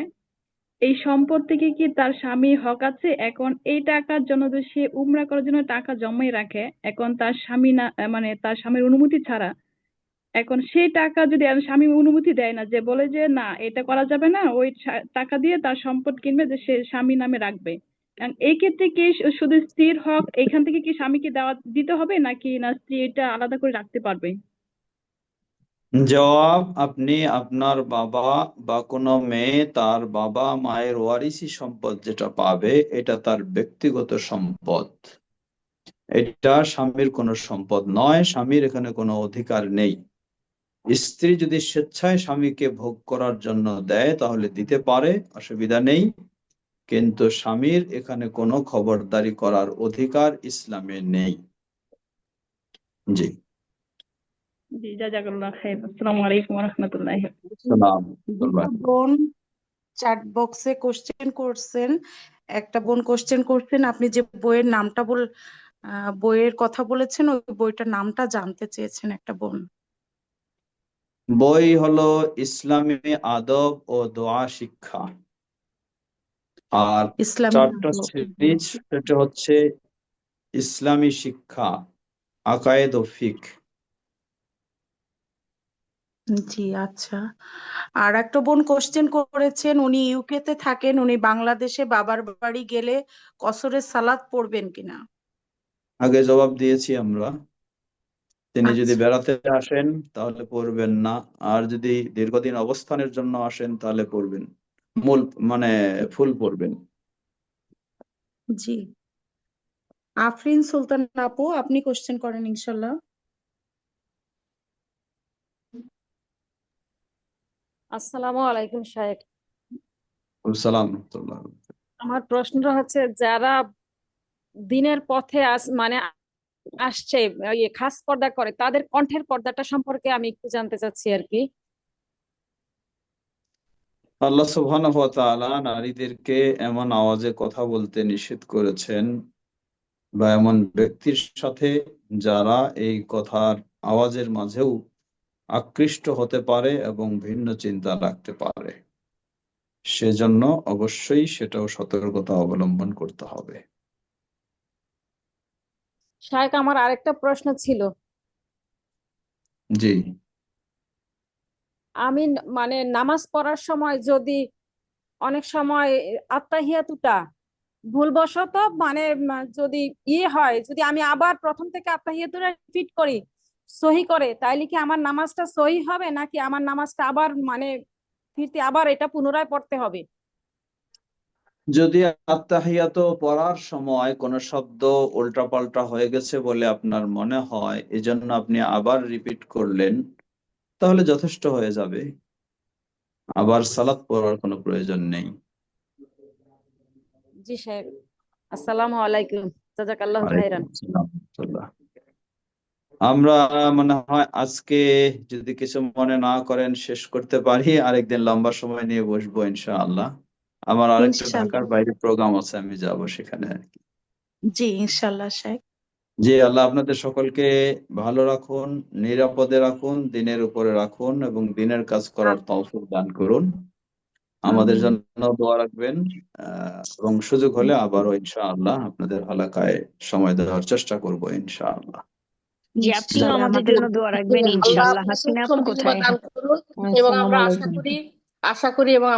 এই সম্পদ থেকে কি তার স্বামীর হক আছে? এখন এই টাকার জন্য যে সে উমরা করার জন্য টাকা জমাই রাখে, এখন তার স্বামী না, মানে তার স্বামীর অনুমতি ছাড়া, এখন সেই টাকা যদি আর স্বামী অনুমতি দেয় না, যে বলে যে না এটা করা যাবে না, ওই টাকা দিয়ে তার সম্পদ কিনবে, যে সে স্বামী নামে রাখবে, কারণ এই ক্ষেত্রে কি শুধু স্ত্রীর হক এখান থেকে কি স্বামীকে দেওয়া দিতে হবে, নাকি না স্ত্রী এটা আলাদা করে রাখতে পারবে? জবাব, আপনি আপনার বাবা বা কোনো মেয়ে তার বাবা মায়ের ওয়ারিসি সম্পদ যেটা পাবে, এটা তার ব্যক্তিগত সম্পদ। এটা স্বামীর কোনো সম্পদ নয়, স্বামীর এখানে কোনো অধিকার নেই। স্ত্রী যদি স্বেচ্ছায় স্বামীকে ভোগ করার জন্য দেয় তাহলে দিতে পারে, অসুবিধা নেই, কিন্তু স্বামীর এখানে কোনো খবরদারি করার অধিকার ইসলামে নেই। জি, জি, জাযাকাল্লাহ খাইর। আসসালামু আলাইকুম ওয়া রাহমাতুল্লাহি। সালাম। দুটো বোন চ্যাট বক্সে কোশ্চেন করছেন। একটা বোন কোশ্চেন করছেন, আপনি যে বইয়ের নামটা বইয়ের কথা বলেছেন, ওই বইটার নামটা জানতে চেয়েছেন একটা বোন। বই হলো ইসলামী আদব ও দোয়া শিক্ষা, আর ইসলামী চারটা আদব। সিরিজ, সেটা হচ্ছে ইসলামী শিক্ষা, আকায়েদ ও ফিক। জি, আচ্ছা। আর একটা বোন কোশ্চেন করেছেন, উনি ইউকে তে থাকেন, উনি বাংলাদেশে বাবার বাড়ি গেলে কসরের সালাত পড়বেন কিনা। আগে জবাব দিয়েছি আমরা, তিনি যদি আচ্ছা, বেড়াতে আসেন তাহলে পড়বেন না, আর যদি দীর্ঘদিন অবস্থানের জন্য আসেন তাহলে পড়বেন, মূল মানে ফুল পড়বেন। জি। আফরিন সুলতান আপু, আপনি কোশ্চেন করেন ইনশাল্লাহ। আসসালামু আলাইকুম শায়েখ। সালাম রহমতুল্লাহ। আমার প্রশ্নটা হচ্ছে, যারা দিনের পথে মানে আসছে, খাস পর্দা করে, তাদের কণ্ঠের পর্দাটা সম্পর্কে আমি একটু জানতে চাচ্ছি আর কি। আল্লাহ সুবহানাহু ওয়া তাআলা নারীদেরকে এমন আওয়াজে কথা বলতে নিষেধ করেছেন, বা এমন ব্যক্তির সাথে যারা এই কথার আওয়াজের মাঝেও আকৃষ্ট হতে পারে এবং ভিন্ন চিন্তা রাখতে পারে, সেজন্য অবশ্যই সেটাও সতর্কতা অবলম্বন করতে হবে। শায়েখ, আমার আরেকটা প্রশ্ন ছিল। জি। আমি মানে নামাজ পড়ার সময় যদি অনেক সময় আত্তাহিয়াতুটা ভুলবশত মানে যদি হয়, যদি আমি আবার প্রথম থেকে আত্তাহিয়াতুটা রিপিট করি সহি করে, তাইলে কি আমার নামাজটা সহি হবে, নাকি আমার নামাজটা আবার মানে ফিরতে আবার এটা পুনরায় পড়তে হবে? যদি আত্তাহিয়াত পড়ার সময় কোনো শব্দ উল্টাপাল্টা হয়ে গেছে বলে আপনার মনে হয়, এজন্য আপনি আবার রিপিট করলেন, তাহলে যথেষ্ট হয়ে যাবে, আবার সালাত পড়ার কোনো প্রয়োজন নেই। জি সাহেব, আসসালামু আলাইকুম, জাযাকাল্লাহু ওয়ালাইকুম খাইরান। আসসালাম ওয়া রাহমাতুল্লাহ। আমরা মনে হয় আজকে, যদি কিছু মনে না করেন, শেষ করতে পারি, আরেকদিন লম্বা সময় নিয়ে বসবো ইনশাআল্লাহ। আমার আরেকটা ঢাকার ইনশাল্লাহ। বাইরে প্রোগ্রাম আছে, আমি যাব সেখানে আর কি। জি, ইনশাল্লাহ শেখ। জি, আল্লাহ আপনাদের সকলকে ভালো রাখুন, নিরাপদে রাখুন, দিনের উপরে রাখুন এবং দিনের কাজ করার তৌফিক দান করুন। আমাদের আমিন। জন্য দোয়া রাখবেন, এবং সুযোগ হলে আবারও ইনশাআল্লাহ আপনাদের এলাকায় সময় দেওয়ার চেষ্টা করব ইনশাআল্লাহ। জি, আপনিও ইনশাল্লাহ আমাদের আমাদের জন্য দোয়া রাখবেন আল্লাহ ইনশাআল্লাহ। আপনাকে হাসিনা আপু উত্তম বিনিময় কোথায়? দান করুন, এবং আসসালামু আমরা আলাইকুম। আশা করি এবং